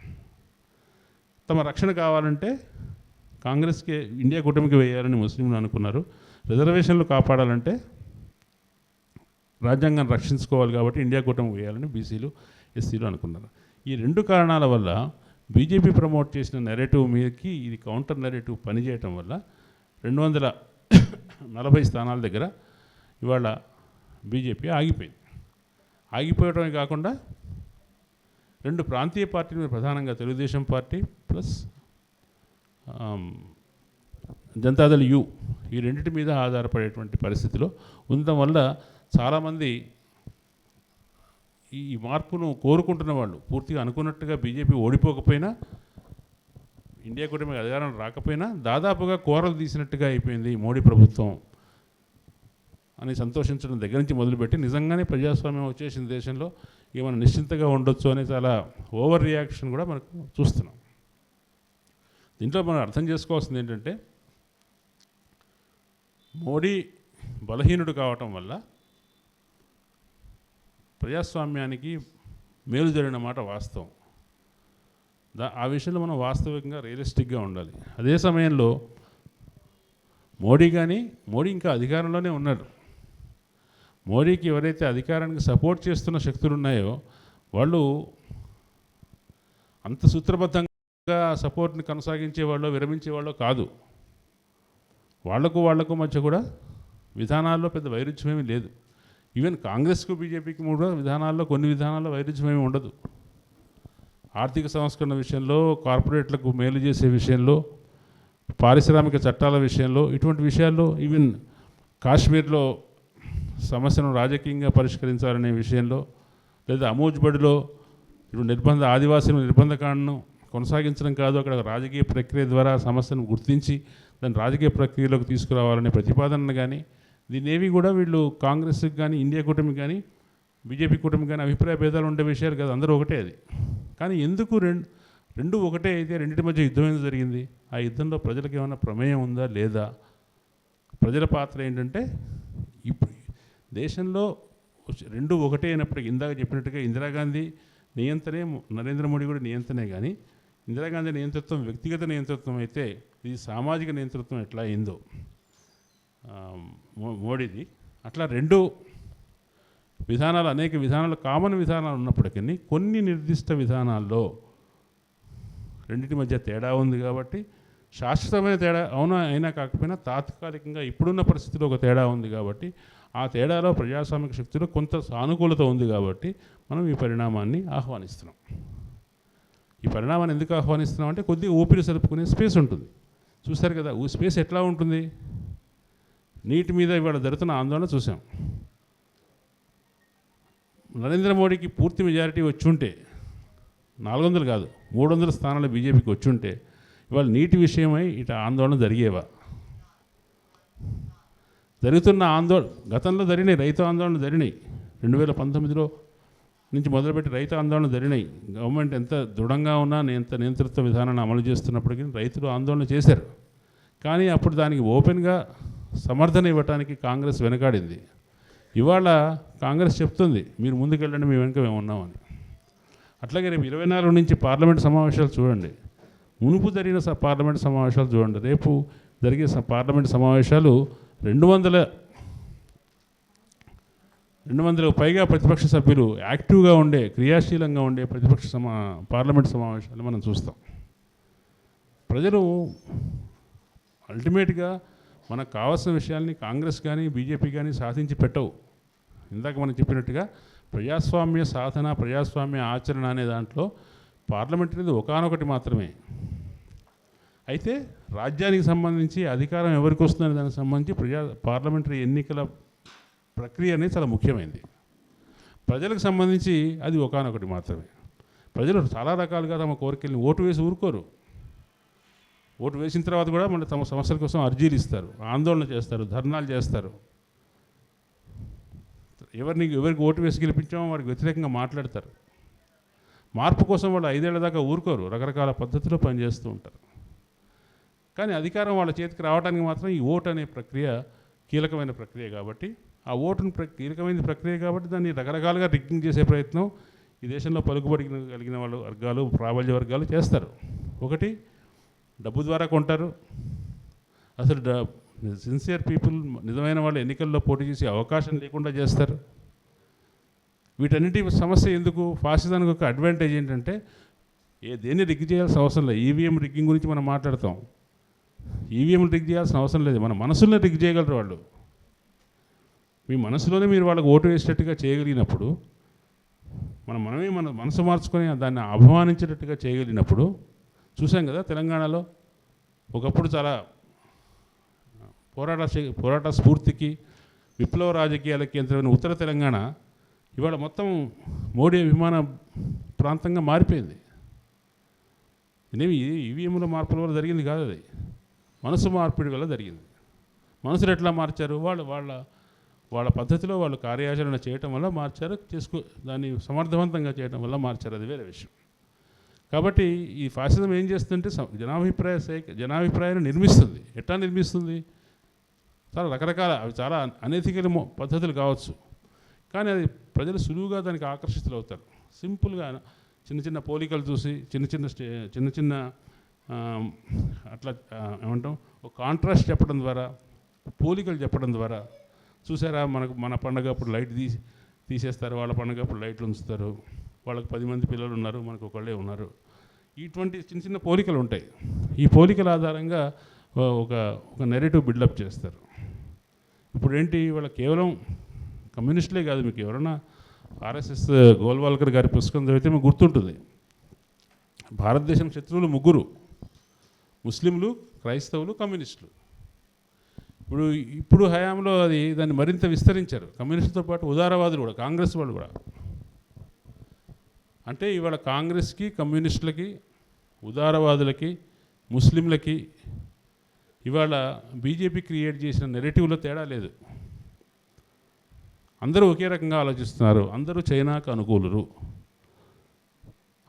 తమ రక్షణ కావాలంటే కాంగ్రెస్కి ఇండియా కూటమికి వేయాలని ముస్లింలు అనుకున్నారు. రిజర్వేషన్లు కాపాడాలంటే రాజ్యాంగాన్ని రక్షించుకోవాలి కాబట్టి ఇండియా కూటమికి వేయాలని బీసీలు ఎస్సీలు అనుకున్నారు. ఈ రెండు కారణాల వల్ల బీజేపీ ప్రమోట్ చేసిన నెరేటివ్ మీదకి ఇది కౌంటర్ నెరేటివ్ పనిచేయటం వల్ల 240 స్థానాల దగ్గర ఇవాళ బీజేపీ ఆగిపోయింది. ఆగిపోయడమే కాకుండా రెండు ప్రాంతీయ పార్టీలు, ప్రధానంగా Telugu Desam party plus Janata Dal you, ఈ రెండింటి మీద ఆధారపడేటువంటి పరిస్థితిలో ఉండటం వల్ల చాలామంది ఈ మార్పును కోరుకుంటున్న వాళ్ళు పూర్తిగా అనుకున్నట్టుగా బీజేపీ ఓడిపోకపోయినా, ఇండియా కూటమి అధికారం రాకపోయినా దాదాపుగా కోరలు తీసినట్టుగా అయిపోయింది మోడీ ప్రభుత్వం అని సంతోషించడం దగ్గర నుంచి మొదలుపెట్టి నిజంగానే ప్రజాస్వామ్యం వచ్చేసిన దేశంలో ఇక మనం నిశ్చింతగా ఉండొచ్చు అనే చాలా ఓవర్ రియాక్షన్ కూడా మనకు చూస్తున్నాం. దీంట్లో మనం అర్థం చేసుకోవాల్సింది ఏంటంటే, మోడీ బలహీనుడు కావటం వల్ల ప్రజాస్వామ్యానికి మేలు జరిగిన మాట వాస్తవం. ఆ విషయంలో మనం వాస్తవికంగా రియలిస్టిక్గా ఉండాలి. అదే సమయంలో మోడీ ఇంకా అధికారంలోనే ఉన్నాడు. మోడీకి ఎవరైతే అధికారానికి సపోర్ట్ చేస్తున్న శక్తులు ఉన్నాయో వాళ్ళు అంత సూత్రబద్ధంగా సపోర్ట్ని కొనసాగించేవాళ్ళు, విరమించేవాళ్ళు కాదు. వాళ్లకు మధ్య కూడా విధానాల్లో పెద్ద వైరుధ్యమేమీ లేదు. ఈవెన్ కాంగ్రెస్కు బీజేపీకి కూడా కొన్ని విధానాల్లో వైరుధ్యమేమీ ఉండదు. ఆర్థిక సంస్కరణ విషయంలో, కార్పొరేట్లకు మేలు చేసే విషయంలో, పారిశ్రామిక చట్టాల విషయంలో, ఇటువంటి విషయాల్లో, ఈవెన్ కాశ్మీర్లో సమస్యను రాజకీయంగా పరిష్కరించాలనే విషయంలో, లేదా అమూజ్బడిలో ఇప్పుడు ఆదివాసీల నిర్బంధకాండను కొనసాగించడం కాదు, అక్కడ రాజకీయ ప్రక్రియ ద్వారా సమస్యను గుర్తించి దాన్ని రాజకీయ ప్రక్రియలోకి తీసుకురావాలనే ప్రతిపాదనను కానీ, దీన్నేవి కూడా వీళ్ళు కాంగ్రెస్కి కానీ, ఇండియా కూటమికి కానీ, బీజేపీ కూటమికి కానీ అభిప్రాయ భేదాలు ఉండే విషయాలు కాదు, అందరూ ఒకటే. అది కానీ ఎందుకు రెండు ఒకటే అయితే రెండింటి మధ్య యుద్ధం ఎందుకు జరిగింది? ఆ యుద్ధంలో ప్రజలకు ఏమైనా ప్రమేయం ఉందా లేదా? ప్రజల పాత్ర ఏంటంటే, ఇప్పుడు దేశంలో రెండు ఒకటే అయినప్పటికీ ఇందాక చెప్పినట్టుగా ఇందిరాగాంధీ నియంత్రణే, నరేంద్ర మోడీ కూడా నియంత్రణే. కానీ ఇందిరాగాంధీ నియంతృత్వం వ్యక్తిగత నియంతృత్వం అయితే, ఇది సామాజిక నియంతృత్వం ఎట్లా అయిందో మోడీది, అట్లా రెండు విధానాలు, అనేక విధానాలు, కామన్ విధానాలు ఉన్నప్పటికీ కొన్ని నిర్దిష్ట విధానాల్లో రెండింటి మధ్య తేడా ఉంది. కాబట్టి శాశ్వతమైన తేడా అయినా కాకపోయినా తాత్కాలికంగా ఇప్పుడున్న పరిస్థితిలో ఒక తేడా ఉంది. కాబట్టి ఆ తేడాలో ప్రజాస్వామిక శక్తిలో కొంత సానుకూలత ఉంది. కాబట్టి మనం ఈ పరిణామాన్ని ఆహ్వానిస్తున్నాం. ఈ పరిణామాన్ని ఎందుకు ఆహ్వానిస్తున్నాం అంటే, కొద్దిగా ఊపిరి సలుపుకునే స్పేస్ ఉంటుంది. చూశారు కదా, స్పేస్ ఎట్లా ఉంటుంది? నీటి మీద ఇవాళ జరుగుతున్న ఆందోళన చూసాం. నరేంద్ర మోడీకి పూర్తి మెజారిటీ వచ్చి ఉంటే, 400 కాదు 300 స్థానాలు బీజేపీకి వచ్చి ఉంటే ఇవాళ నీటి విషయమై ఇటు ఆందోళన జరిగేవా? జరుగుతున్న గతంలో జరిగినాయి, రైతు ఆందోళన జరిగినాయి. 2019లో నుంచి మొదలుపెట్టి రైతు ఆందోళన జరిగినాయి. గవర్నమెంట్ ఎంత దృఢంగా ఉన్నా, ఎంత నియంతృత్వ విధానాన్ని అమలు చేస్తున్నప్పటికీ రైతులు ఆందోళన చేశారు. కానీ అప్పుడు దానికి ఓపెన్గా సమర్థన ఇవ్వడానికి కాంగ్రెస్ వెనకాడింది. ఇవాళ కాంగ్రెస్ చెప్తుంది, మీరు ముందుకెళ్ళండి, మీ వెనుక మేము ఉన్నామని. అట్లాగే రేపు 24 నుంచి పార్లమెంట్ సమావేశాలు చూడండి, మునుపు జరిగిన పార్లమెంట్ సమావేశాలు చూడండి. రేపు జరిగే పార్లమెంట్ సమావేశాలు 200 పైగా ప్రతిపక్ష సభ్యులు యాక్టివ్గా ఉండే, క్రియాశీలంగా ఉండే పార్లమెంట్ సమావేశాలు మనం చూస్తాం. ప్రజలు అల్టిమేట్గా మనకు కావాల్సిన విషయాల్ని కాంగ్రెస్ కానీ బీజేపీ కానీ సాధించి పెట్టవు. ఇందాక మనం చెప్పినట్టుగా ప్రజాస్వామ్య సాధన, ప్రజాస్వామ్య ఆచరణ అనే దాంట్లో పార్లమెంట్ అనేది ఒకానొకటి మాత్రమే. అయితే రాజ్యానికి సంబంధించి అధికారం ఎవరికి వస్తుందనే దానికి సంబంధించి పార్లమెంటరీ ఎన్నికల ప్రక్రియ అనేది చాలా ముఖ్యమైనది. ప్రజలకు సంబంధించి అది ఒకానొకటి మాత్రమే. ప్రజలు చాలా రకాలుగా తమ కోరికల్ని ఓటు వేసి ఊరుకోరు. ఓటు వేసిన తర్వాత కూడా మళ్ళీ తమ సమస్యల కోసం అర్జీలు ఇస్తారు, ఆందోళన చేస్తారు, ధర్నాలు చేస్తారు. ఎవరికి ఓటు వేసి గెలిపించామో వారికి వ్యతిరేకంగా మాట్లాడతారు. మార్పు కోసం వాళ్ళు 5 ఏళ్ల దాకా ఊరుకోరు, రకరకాల పద్ధతిలో పనిచేస్తూ ఉంటారు. కానీ అధికారం వాళ్ళ చేతికి రావడానికి మాత్రం ఈ ఓటు అనే ప్రక్రియ కీలకమైన ప్రక్రియ. కాబట్టి ఆ ఓటును కీలకమైన ప్రక్రియ కాబట్టి దాన్ని రకరకాలుగా రిగ్గింగ్ చేసే ప్రయత్నం ఈ దేశంలో పలుకుబడి కలిగిన వాళ్ళు వర్గాలు, ప్రాబల్య వర్గాలు చేస్తారు. ఒకటి డబ్బు ద్వారా కొంటారు. అసలు సిన్సియర్ పీపుల్, నిజమైన వాళ్ళు ఎన్నికల్లో పోటీ చేసే అవకాశం లేకుండా చేస్తారు. వీటన్నిటి సమస్య ఎందుకు? ఫాసిజానికి ఒక అడ్వాంటేజ్ ఏంటంటే దేన్ని రిగ్ చేయాల్సిన అవసరం లేదు. ఈవీఎం రిగ్గింగ్ గురించి మనం మాట్లాడతాం. ఈవీఎంలు రిగ్ చేయాల్సిన అవసరం లేదు. మన మనసుల్ని రిగ్ చేయగలరు వాళ్ళు. మీ మనసులోనే మీరు వాళ్ళకి ఓటు వేసేటట్టుగా చేయగలిగినప్పుడు, మనమే మన మనసు మార్చుకొని దాన్ని అభిమానించేటట్టుగా చేయగలిగినప్పుడు, చూసాం కదా తెలంగాణలో ఒకప్పుడు చాలా పోరాట స్ఫూర్తికి, విప్లవ రాజకీయాలకి కేంద్రమైన ఉత్తర తెలంగాణ ఇవాళ మొత్తం మోడీ అభిమాన ప్రాంతంగా మారిపోయింది. ఇదేమి ఈవీఎంల మార్పుల వల్ల జరిగింది కాదు, అది మనసు మార్పిడి వల్ల జరిగింది. మనసులు ఎట్లా మార్చారు? వాళ్ళ పద్ధతిలో వాళ్ళు కార్యాచరణ చేయటం వల్ల మార్చారు, దాన్ని సమర్థవంతంగా చేయడం వల్ల మార్చారు, అది వేరే విషయం. కాబట్టి ఈ ఫాసిజం ఏం చేస్తుందంటే జనాభిప్రాయాన్ని నిర్మిస్తుంది. ఎట్లా నిర్మిస్తుంది? చాలా రకరకాల, అవి చాలా అనైతికల పద్ధతులు కావచ్చు, కానీ అది ప్రజలు సులువుగా దానికి ఆకర్షితులు అవుతారు. సింపుల్గా చిన్న చిన్న పోలికలు చూసి చిన్న చిన్న అట్లా ఏమంటాం, ఒక కాంట్రాస్ట్ చెప్పడం ద్వారా, పోలికలు చెప్పడం ద్వారా, చూసారా మన పండగ అప్పుడు లైట్ తీసేస్తారు, వాళ్ళ పండగ అప్పుడు లైట్లు ఉంచుతారు, వాళ్ళకి 10 మంది పిల్లలు ఉన్నారు, మనకు ఒకళ్ళే ఉన్నారు. ఇటువంటి చిన్న చిన్న పోలికలు ఉంటాయి. ఈ పోలికల ఆధారంగా ఒక నెరేటివ్ బిల్డప్ చేస్తారు. ఇప్పుడు ఏంటి, వాళ్ళ కేవలం కమ్యూనిస్టులే కాదు, మీకు ఎవరైనా ఆర్ఎస్ఎస్ గోల్వాల్కర్ గారి పుస్తకం చదివితే మీకు గుర్తుంటుంది. భారతదేశం శత్రువులు 3: ముస్లింలు, క్రైస్తవులు, కమ్యూనిస్టులు. ఇప్పుడు హయాంలో దాన్ని మరింత విస్తరించారు. కమ్యూనిస్టులతో పాటు ఉదారవాదులు కూడా, కాంగ్రెస్ వాళ్ళు కూడా. అంటే ఇవాళ కాంగ్రెస్కి, కమ్యూనిస్టులకి, ఉదారవాదులకి, ముస్లింలకి ఇవాళ బీజేపీ క్రియేట్ చేసిన నెరేటివ్లో తేడా లేదు. అందరూ ఒకే రకంగా ఆలోచిస్తున్నారు. అందరూ చైనాకు అనుకూలురు,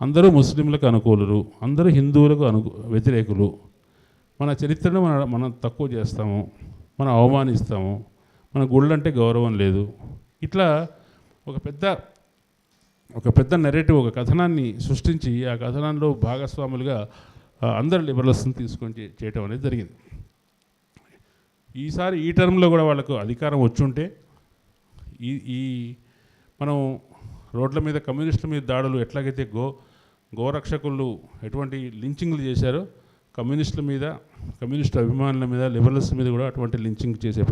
అందరూ ముస్లింలకు అనుకూలురు, అందరూ హిందువులకు వ్యతిరేకులు. మన చరిత్రను మనం తక్కువ చేస్తాము, మనం అవమానిస్తాము, మన గుళ్ళంటే గౌరవం లేదు. ఇట్లా ఒక పెద్ద నెరేటివ్, ఒక కథనాన్ని సృష్టించి ఆ కథనంలో భాగస్వాములుగా అందరు లిబరల్స్ని తీసుకొని చేయటం అనేది జరిగింది. ఈసారి ఈ టర్మ్లో కూడా వాళ్ళకు అధికారం వచ్చుంటే ఈ మనం రోడ్ల మీద కమ్యూనిస్టుల మీద దాడులు ఎట్లాగైతే గోరక్షకులు ఎటువంటి లించింగ్లు చేశారో, కమ్యూనిస్టుల మీద, కమ్యూనిస్టు అభిమానుల మీద, లిబరల్స్ మీద కూడా అటువంటి లించింగ్ చేసే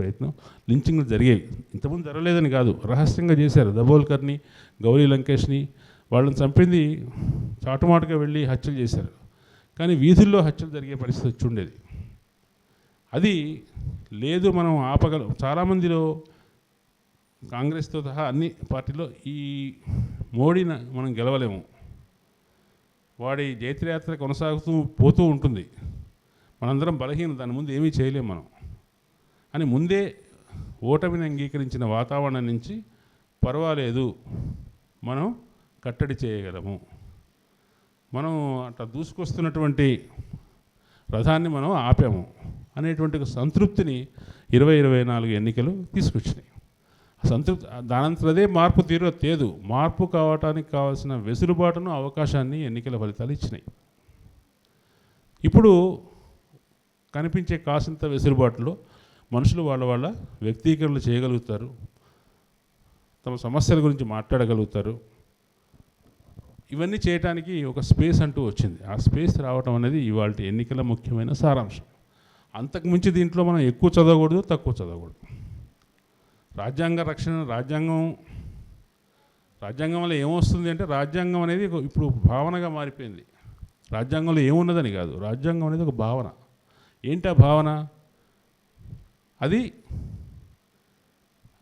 లించింగ్లు జరిగాయి. ఇంతకుముందు జరగలేదని కాదు, రహస్యంగా చేశారు. దబోల్కర్ని, గౌరీ లంకేష్ని, వాళ్ళని చంపింది చాటుమాటుగా వెళ్ళి హత్యలు చేశారు. కానీ వీధుల్లో హత్యలు జరిగే పరిస్థితి వచ్చి ఉండేది. అది లేదు, మనం ఆపగలం. చాలామందిలో కాంగ్రెస్తో సహా అన్ని పార్టీలో ఈ మోడీని మనం గెలవలేము, వాడి జైత్రయాత్ర పోతూ ఉంటుంది, మనందరం బలహీనం, దాని ముందు ఏమీ చేయలేము మనం అని ముందే ఓటమిని అంగీకరించిన వాతావరణం నుంచి పర్వాలేదు, మనం కట్టడి చేయగలము, మనం అట్లా దూసుకొస్తున్నటువంటి రథాన్ని మనం ఆపాము అనేటువంటి ఒక సంతృప్తిని 2024 ఎన్నికలు తీసుకొచ్చినాయి. సంతృప్తి దానంతరదే మార్పు తేదు. మార్పు కావటానికి కావాల్సిన వెసులుబాటును, అవకాశాన్ని ఎన్నికల ఫలితాలు ఇచ్చినాయి. ఇప్పుడు కనిపించే కాసింత వెసులుబాటులో మనుషులు వాళ్ళ వ్యక్తీకరణలు చేయగలుగుతారు, తమ సమస్యల గురించి మాట్లాడగలుగుతారు. ఇవన్నీ చేయడానికి ఒక స్పేస్ అంటూ వచ్చింది. ఆ స్పేస్ రావటం అనేది ఇవాళ ఎన్నికల ముఖ్యమైన సారాంశం. అంతకుమించి దీంట్లో మనం ఎక్కువ చదవకూడదు, తక్కువ చదవకూడదు. రాజ్యాంగ రక్షణ, రాజ్యాంగం వల్ల ఏమొస్తుంది అంటే, రాజ్యాంగం అనేది ఇప్పుడు భావనగా మారిపోయింది. రాజ్యాంగంలో ఏమున్నదని కాదు, రాజ్యాంగం అనేది ఒక భావన. ఏంటి ఆ భావన? అది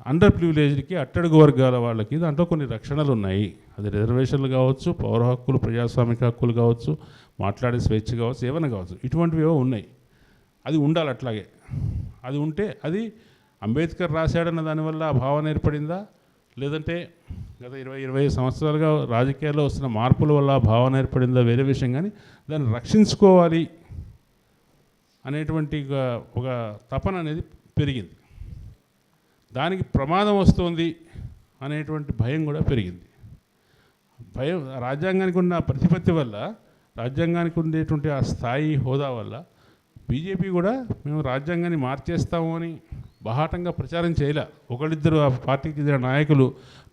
అండర్ ప్రివిలేజ్డ్కి, అట్టడుగు వర్గాల వాళ్ళకి దాంట్లో కొన్ని రక్షణలు ఉన్నాయి. అది రిజర్వేషన్లు కావచ్చు, పౌర హక్కులు, ప్రజాస్వామిక హక్కులు కావచ్చు, మాట్లాడే స్వేచ్ఛ కావచ్చు, ఏమైనా కావచ్చు, ఇటువంటివి ఏవో ఉన్నాయి. అది ఉండాలి. అట్లాగే అది ఉంటే, అది అంబేద్కర్ రాశాడన్న దానివల్ల ఆ భావన ఏర్పడిందా, లేదంటే గత 20-25 సంవత్సరాలుగా రాజకీయాల్లో వస్తున్న మార్పుల వల్ల ఆ భావన ఏర్పడిందా వేరే విషయం. కానీ దాన్ని రక్షించుకోవాలి అనేటువంటి ఒక తపన అనేది పెరిగింది. దానికి ప్రమాదం వస్తుంది అనేటువంటి భయం కూడా పెరిగింది. భయం, రాజ్యాంగానికి ఉన్న ప్రతిపత్తి వల్ల రాజ్యాంగానికి ఉండేటువంటి ఆ స్థాయి హోదా వల్ల బీజేపీ కూడా మేము రాజ్యాంగాన్ని మార్చేస్తాము అని బహాటంగా ప్రచారం చేయలే. ఒకళ్ళిద్దరు ఆ పార్టీకి చెందిన నాయకులు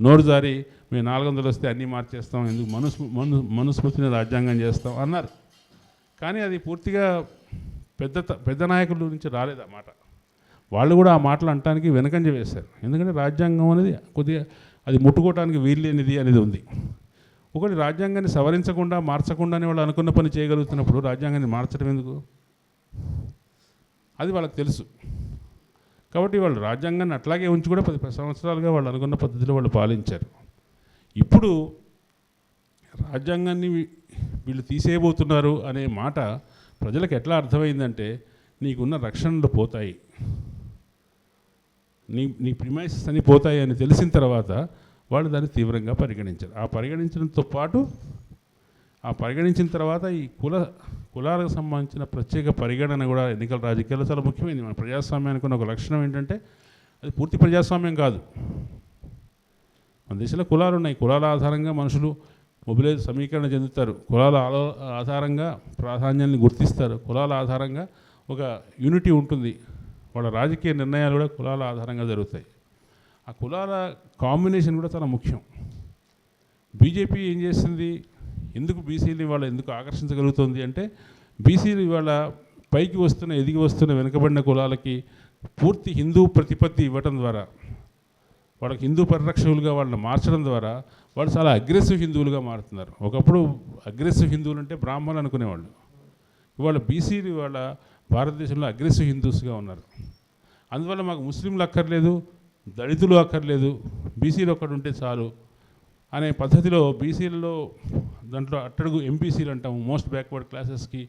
నోరు జారి మేము 400 వస్తే అన్నీ మార్చేస్తాం, ఎందుకు మనుస్మృతిని రాజ్యాంగం చేస్తాం అన్నారు. కానీ అది పూర్తిగా పెద్ద నాయకుల నుంచి రాలేదు ఆ మాట. వాళ్ళు కూడా ఆ మాటలు అనటానికి వెనకంజ వేశారు. ఎందుకంటే రాజ్యాంగం అనేది కొద్దిగా అది ముట్టుకోవడానికి వీల్లేనిది అనేది ఉంది. ఒకటి రాజ్యాంగాన్ని సవరించకుండా మార్చకుండానే వాళ్ళు అనుకున్న పని చేయగలుగుతున్నప్పుడు రాజ్యాంగాన్ని మార్చడం ఎందుకు? అది వాళ్ళకి తెలుసు. కాబట్టి వాళ్ళు రాజ్యాంగాన్ని అట్లాగే ఉంచి కూడా 10 సంవత్సరాలుగా వాళ్ళు అనుకున్న పద్ధతిలో వాళ్ళు పాలించారు. ఇప్పుడు రాజ్యాంగాన్ని వీళ్ళు తీసేయబోతున్నారు అనే మాట ప్రజలకు ఎట్లా అర్థమైందంటే, నీకున్న రక్షణలు పోతాయి, నీ ప్రిమైసెస్ అన్నీ పోతాయి అని తెలిసిన తర్వాత వాళ్ళు దాన్ని తీవ్రంగా పరిగణించారు. ఆ పరిగణించిన తర్వాత ఈ కులాలకు సంబంధించిన ప్రత్యేక పరిగణన కూడా ఎన్నికల రాజకీయాల్లో చాలా ముఖ్యమైనది. మన ప్రజాస్వామ్యానికి ఉన్న ఒక లక్షణం ఏంటంటే అది పూర్తి ప్రజాస్వామ్యం కాదు. మన దేశంలో కులాలు ఉన్నాయి. కులాల ఆధారంగా మనుషులు మొబిలైజ్ సమీకరణ చెందుతారు. కులాల ఆధారంగా ప్రాధాన్యాన్ని గుర్తిస్తారు. కులాల ఆధారంగా ఒక యూనిటీ ఉంటుంది. వాళ్ళ రాజకీయ నిర్ణయాలు కూడా కులాల ఆధారంగా జరుగుతాయి. ఆ కులాల కాంబినేషన్ కూడా చాలా ముఖ్యం. బీజేపీ ఏం చేస్తుంది, ఎందుకు బీసీలు ఇవాళ ఎందుకు ఆకర్షించగలుగుతుంది అంటే, బీసీలు ఇవాళ పైకి ఎదిగి వస్తున్న వెనుకబడిన కులాలకి పూర్తి హిందూ ప్రతిపత్తి ఇవ్వటం ద్వారా, వాళ్ళకి హిందూ పరిరక్షకులుగా వాళ్ళని మార్చడం ద్వారా వాళ్ళు చాలా అగ్రెసివ్ హిందువులుగా మారుతున్నారు. ఒకప్పుడు అగ్రెసివ్ హిందువులు అంటే బ్రాహ్మణులు అనుకునేవాళ్ళు. ఇవాళ బీసీలు ఇవాళ భారతదేశంలో అగ్రెసివ్ హిందూస్గా ఉన్నారు. అందువల్ల మాకు ముస్లింలు అక్కర్లేదు, దళితులు అక్కర్లేదు, బీసీలు ఒక్కడు ఉంటే చాలు అనే పద్ధతిలో బీసీలలో దాంట్లో అట్టడుగు ఎంపీసీలు అంటాము, మోస్ట్ బ్యాక్వర్డ్ క్లాసెస్కి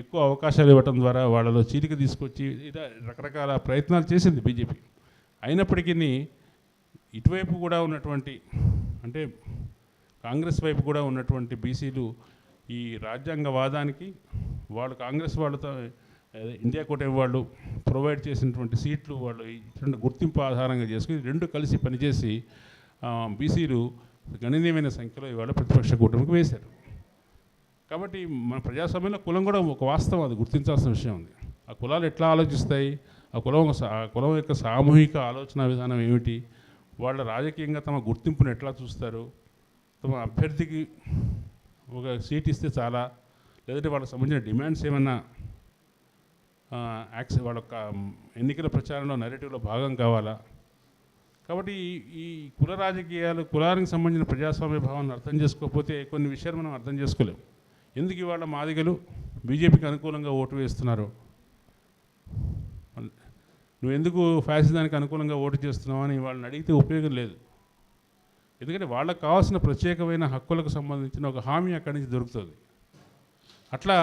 ఎక్కువ అవకాశాలు ఇవ్వటం ద్వారా వాళ్ళలో చీలిక తీసుకొచ్చి ఇలా రకరకాల ప్రయత్నాలు చేసింది బీజేపీ. అయినప్పటికీ ఇటువైపు కూడా ఉన్నటువంటి, అంటే కాంగ్రెస్ వైపు కూడా ఉన్నటువంటి బీసీలు ఈ రాజ్యాంగవాదానికి వాళ్ళు కాంగ్రెస్ వాళ్ళతో ఇండియా కూటమి వాళ్ళు ప్రొవైడ్ చేసినటువంటి సీట్లు వాళ్ళు ఇటువంటి గుర్తింపు ఆధారంగా చేసుకుని రెండు కలిసి పనిచేసి బీసీలు గణనీయమైన సంఖ్యలో ఇవాళ ప్రతిపక్ష కూటమికి వేశారు. కాబట్టి మన ప్రజాస్వామ్యంలో కులం కూడా ఒక వాస్తవం, అది గుర్తించాల్సిన విషయం ఉంది. ఆ కులాలు ఎట్లా ఆలోచిస్తాయి, ఆ కులం యొక్క సామూహిక ఆలోచన విధానం ఏమిటి, వాళ్ళ రాజకీయంగా తమ గుర్తింపును ఎట్లా చూస్తారు, తమ అభ్యర్థికి ఒక సీట్ ఇస్తే చాలా, లేదంటే వాళ్ళకి సంబంధించిన డిమాండ్స్ ఏమన్నా వాళ్ళ ఎన్నికల ప్రచారంలో నెరేటివ్లో భాగం కావాలా. కాబట్టి ఈ కుల రాజకీయాలు, కులానికి సంబంధించిన ప్రజాస్వామ్య భావాన్ని అర్థం చేసుకోకపోతే కొన్ని విషయాలు మనం అర్థం చేసుకోలేము. ఎందుకు ఇవాళ మాదిగలు బీజేపీకి అనుకూలంగా ఓటు వేస్తున్నారు, నువ్వు ఎందుకు ఫ్యాసిజానికి అనుకూలంగా ఓటు చేస్తున్నావు అని వాళ్ళని అడిగితే ఉపయోగం లేదు. ఎందుకంటే వాళ్ళకు కావాల్సిన ప్రత్యేకమైన హక్కులకు సంబంధించిన ఒక హామీ అక్కడి నుంచి దొరుకుతుంది. అట్లా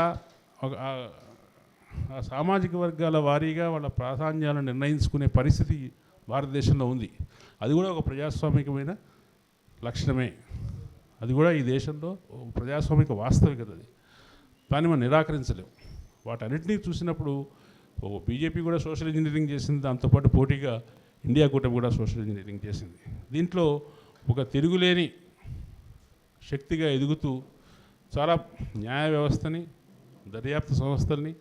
సామాజిక వర్గాల వారీగా వాళ్ళ ప్రాధాన్యాలను నిర్ణయించుకునే పరిస్థితి భారతదేశంలో ఉంది. అది కూడా ఒక ప్రజాస్వామికమైన లక్షణమే. అది కూడా ఈ దేశంలో ప్రజాస్వామిక వాస్తవికత. అది దాన్ని మనం నిరాకరించలేము. వాటన్నిటినీ చూసినప్పుడు బీజేపీ కూడా సోషల్ ఇంజనీరింగ్ చేసింది, దాంతోపాటు పోటీగా ఇండియా కూటమి కూడా సోషల్ ఇంజనీరింగ్ చేసింది. దీంట్లో ఒక తిరుగులేని శక్తిగా ఎదుగుతూ చాలా న్యాయ వ్యవస్థని, దర్యాప్తు సంస్థల్ని,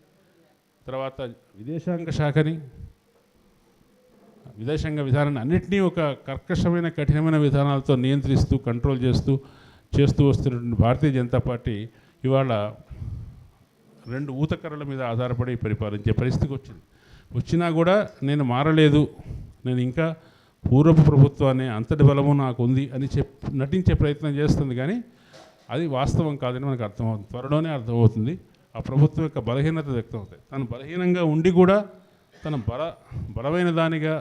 తర్వాత విదేశాంగ శాఖని, విదేశాంగ విధానాన్ని అన్నింటినీ ఒక కర్కశమైన కఠినమైన విధానాలతో నియంత్రిస్తూ కంట్రోల్ చేస్తూ వస్తున్నటువంటి భారతీయ జనతా పార్టీ ఇవాళ రెండు ఊతకర్రల మీద ఆధారపడి పరిపాలించే పరిస్థితికి వచ్చినా కూడా నేను మారలేదు, నేను ఇంకా పూర్వపు ప్రభుత్వాన్ని అంతటి బలము నాకు ఉంది అని నటించే ప్రయత్నం చేస్తుంది. కానీ అది వాస్తవం కాదని మనకు అర్థమవుతుంది, త్వరలోనే అర్థమవుతుంది. ఆ ప్రభుత్వం యొక్క బలహీనత వ్యక్తం అవుతాయి. తను బలహీనంగా ఉండి కూడా తన బలమైన దానిగా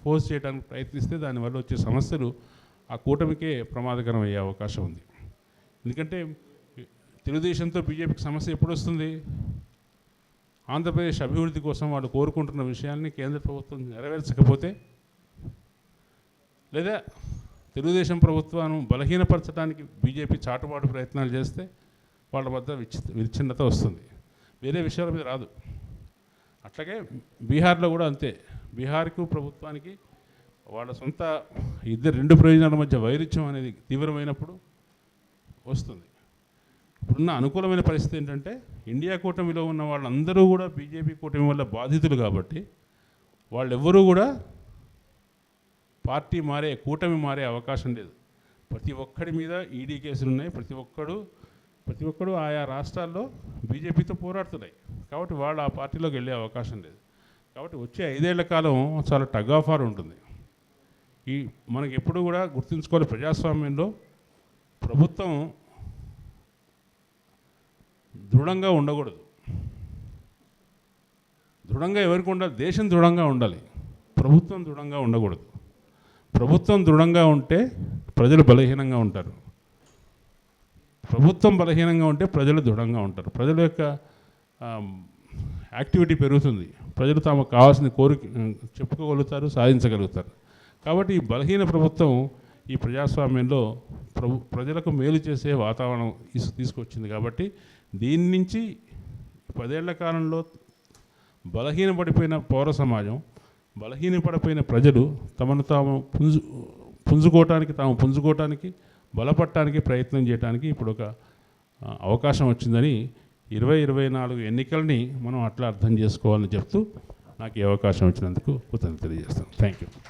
ఫోర్స్ చేయడానికి ప్రయత్నిస్తే దానివల్ల వచ్చే సమస్యలు ఆ కూటమికే ప్రమాదకరం అయ్యే అవకాశం ఉంది. ఎందుకంటే తెలుగుదేశంతో బీజేపీకి సమస్య ఎప్పుడు వస్తుంది? ఆంధ్రప్రదేశ్ అభివృద్ధి కోసం వాళ్ళు కోరుకుంటున్న విషయాల్ని కేంద్ర ప్రభుత్వం నెరవేర్చకపోతే, లేదా తెలుగుదేశం ప్రభుత్వాన్ని బలహీనపరచడానికి బీజేపీ చాటుబాటు ప్రయత్నాలు చేస్తే వాళ్ళ వద్ద విచ్ఛిన్నత వస్తుంది, వేరే విషయాల మీద రాదు. అట్లాగే బీహార్లో కూడా అంతే. బీహార్కు ప్రభుత్వానికి వాళ్ళ సొంత రెండు ప్రయోజనాల మధ్య వైరుధ్యం అనేది తీవ్రమైనప్పుడు వస్తుంది. ఇప్పుడున్న అనుకూలమైన పరిస్థితి ఏంటంటే ఇండియా కూటమిలో ఉన్న వాళ్ళందరూ కూడా బీజేపీ కూటమి వల్ల బాధితులు కాబట్టి వాళ్ళెవ్వరూ కూడా పార్టీ మారే కూటమి మారే అవకాశం లేదు. ప్రతి ఒక్కడి మీద ఈడీ కేసులు ఉన్నాయి. ప్రతి ఒక్కడు ఆయా రాష్ట్రాల్లో బీజేపీతో పోరాడుతున్నాయి. కాబట్టి వాళ్ళు ఆ పార్టీలోకి వెళ్ళే అవకాశం లేదు. కాబట్టి వచ్చే 5 ఏళ్ల కాలం చాలా టగ్ ఆఫ్ వార్ ఉంటుంది. మనకి ఎప్పుడు కూడా గుర్తుంచుకోవాలి, ప్రజాస్వామ్యంలో ప్రభుత్వం దృఢంగా ఉండకూడదు. దృఢంగా ఎవరికి ఉండాలి? దేశం దృఢంగా ఉండాలి, ప్రభుత్వం దృఢంగా ఉండకూడదు. ప్రభుత్వం దృఢంగా ఉంటే ప్రజలు బలహీనంగా ఉంటారు. ప్రభుత్వం బలహీనంగా ఉంటే ప్రజలు దృఢంగా ఉంటారు. ప్రజల యొక్క యాక్టివిటీ పెరుగుతుంది. ప్రజలు తమకు కావాల్సిన కోరిక చెప్పుకోగలుగుతారు, సాధించగలుగుతారు. కాబట్టి ఈ బలహీన ప్రభుత్వం ఈ ప్రజాస్వామ్యంలో ప్రజలకు మేలు చేసే వాతావరణం తీసుకొచ్చింది. కాబట్టి దీని నుంచి 10 ఏళ్ల కాలంలో బలహీనపడిపోయిన పౌర సమాజం, బలహీనపడిపోయిన ప్రజలు తమను తాము పుంజుకోవటానికి బలపడటానికి ప్రయత్నం చేయడానికి ఇప్పుడు ఒక అవకాశం వచ్చిందని 2024 ఎన్నికల్ని మనం అట్లా అర్థం చేసుకోవాలని చెప్తూ నాకు ఈ అవకాశం ఇచ్చినందుకు కృతజ్ఞతలు తెలియజేస్తాను. Thank you.